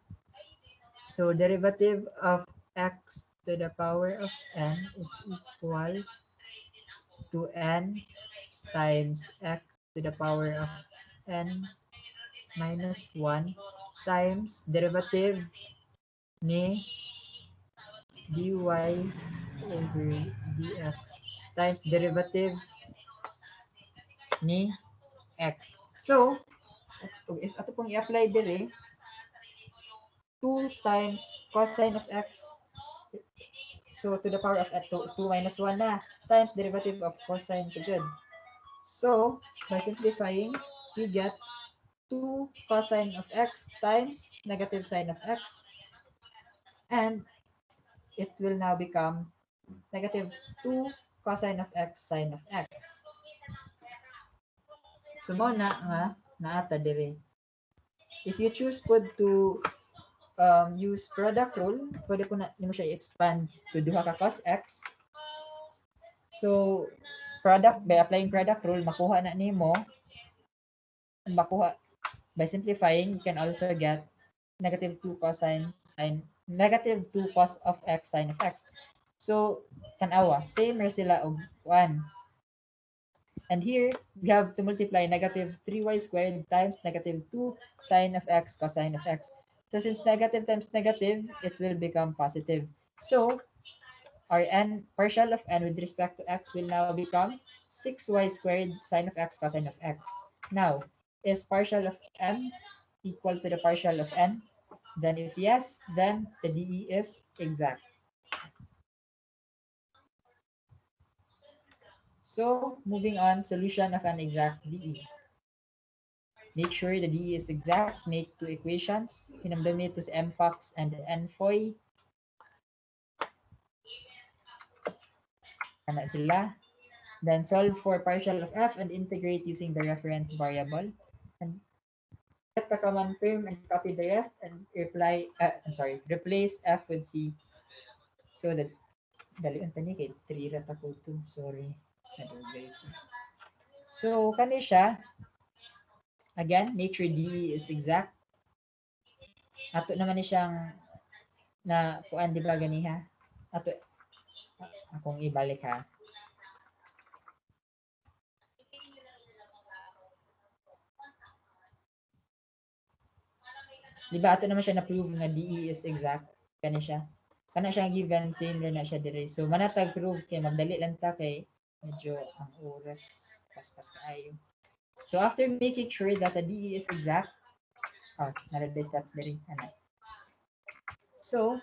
So, derivative of x to the power of n is equal to n times x to the power of n minus 1 times derivative ni dy over dx times derivative ni x. So, if ato pong i-apply dire, 2 times cosine of x, so to the power of 2 minus 1 na, times derivative of cosine to dyan. So, by simplifying, we get 2 cosine of x times negative sine of x, and it will now become negative 2 cosine of x sine of x. So, mo na nga, naata dire. If you choose po to use product rule, pwede po na mo siya i-expand to duha ka cos x. So, by applying product rule, makuha na nimo, by simplifying, you can also get negative 2 cos of x sine of x. So, tanawa, same sila og 1. And here, we have to multiply negative 3y squared times negative 2 sine of x cosine of x. So, since negative times negative, it will become positive. So, our partial of n with respect to x will now become 6y squared sine of x cosine of x. Now, is partial of m equal to the partial of n? Then if yes, then the DE is exact. So, moving on, solution of an exact DE. Make sure the DE is exact. Make two equations. Hinamdami to si mfox and nfoy. Kana sila. Then solve for partial of f and integrate using the reference variable. And get the common term and copy the rest and replace f with c. So that dali tani kay 3 rata ko to. Sorry. So kani siya, again, make sure D is exact. Ato naman ni siyang na kuan di ba ganiha? Ato akong ibalik ha. Di ba ato naman siya na-prove nga DE is exact? Kani siya. Kana siya given, same rin na siya dire. So manatag prove kay magdali lang ta kay medyo ang oras paspas kaayo. So after making sure that the DE is exact, naradlay steps dire. Ano? So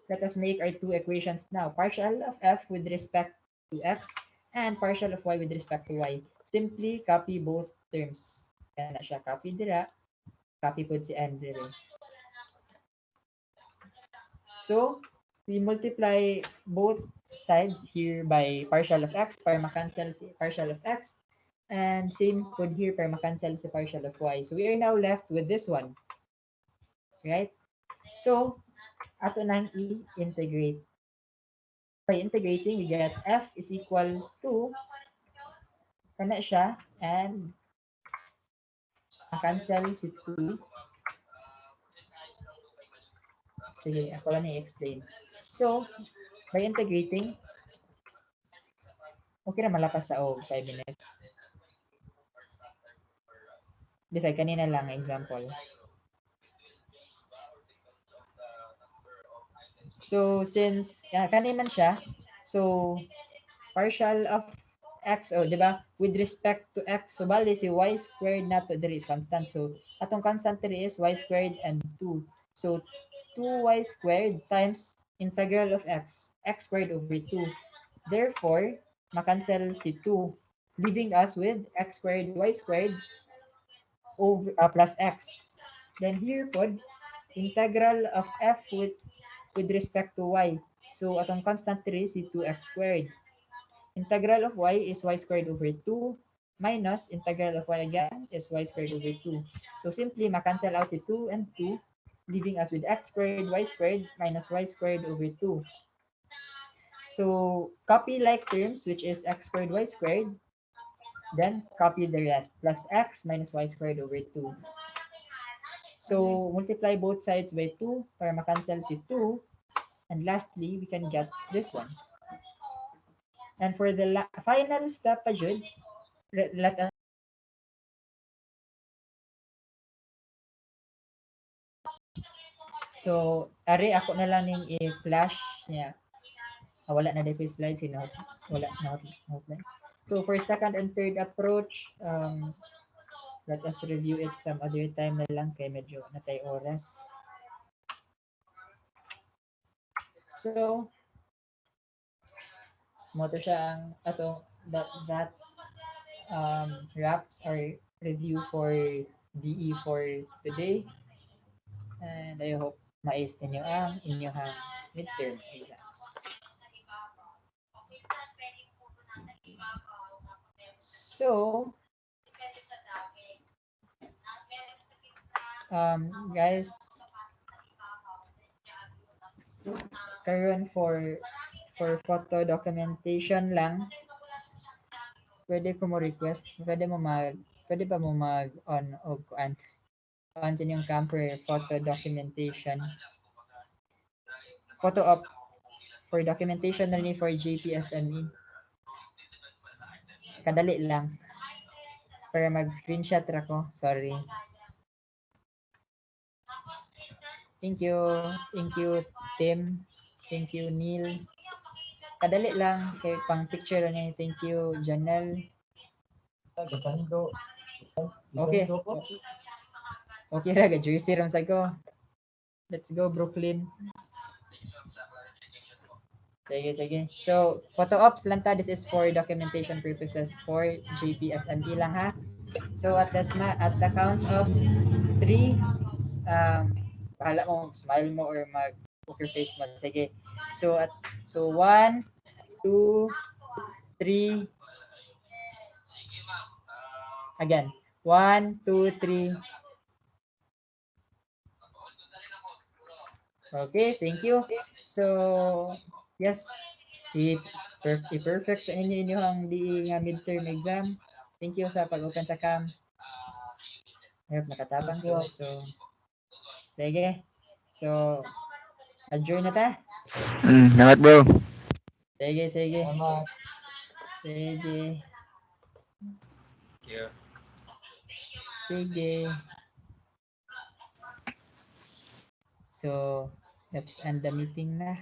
let us make our two equations now. Partial of f with respect to x and partial of y with respect to y. Simply copy both terms. Kana siya copy dira, copy po si n dire. So we multiply both sides here by partial of x para makancel si partial of x, and same would here para makancel si partial of y. So we are now left with this one, right? So ato nang i-integrate. By integrating, we get f is equal to kana siya, and makancel si 2. Sige, ako lang i-explain. So, by integrating, okay na malapas sa 5 minutes. Bisay, kanina lang example. So, since kanina man siya, so, partial of x, di ba? With respect to x, so bali si y squared na to there is constant. So, atong constant there is y squared and 2. So, 2y squared times integral of x squared over 2. Therefore, makancel si 2, leaving us with x squared, y squared over plus x. Then here po, integral of f with respect to y. So, atong constant there is si 2x squared. Integral of y is y squared over 2 minus integral of y again is y squared over 2. So simply makancel out the 2 and 2, leaving us with x squared, y squared minus y squared over 2. So copy like terms, which is x squared, y squared, then copy the rest, plus x minus y squared over 2. So multiply both sides by 2 para makancel si 2. And lastly, we can get this one. And for the final step pa jud, let us so ari ako na lang ning i-flash niya. Wala na dito slides wala na outline. So for second and third approach, let us review it some other time na lang kay medyo natay oras. So mo to siya ang that wraps our review for DE for today, and I hope mais ninyo ang inyong midterm exams. So guys, karon for photo documentation lang, pwede ko mo request, pwede ba mo mag on o kuan on sa inyong cam for photo documentation, photo op for documentation na rin for JPSME. Kadali lang para mag-screenshot ra ko. Sorry. Thank you Tim. Thank you Neil. Kadali lang kay pang picture ni. Thank you Janelle. Okay. Okay ra ga jersey ron sa ko. Let's go Brooklyn. Sige. So, photo ops lang ta. This is for documentation purposes for JPSME lang ha. So, at the count of 3, bahala mo, smile mo or mag-poker face mo. Sige. So, 1, 2, 3. Again. 1, 2, 3. Okay, thank you. So, yes, i-perfect sa inyo ang di nga midterm exam. Thank you sa pag-open sa cam. I hope nakatabang ko. So, sige. So, adjourn na ta. Salamat bro. Sige. Salamat. Sige. Yeah. Sige. So, let's end the meeting na.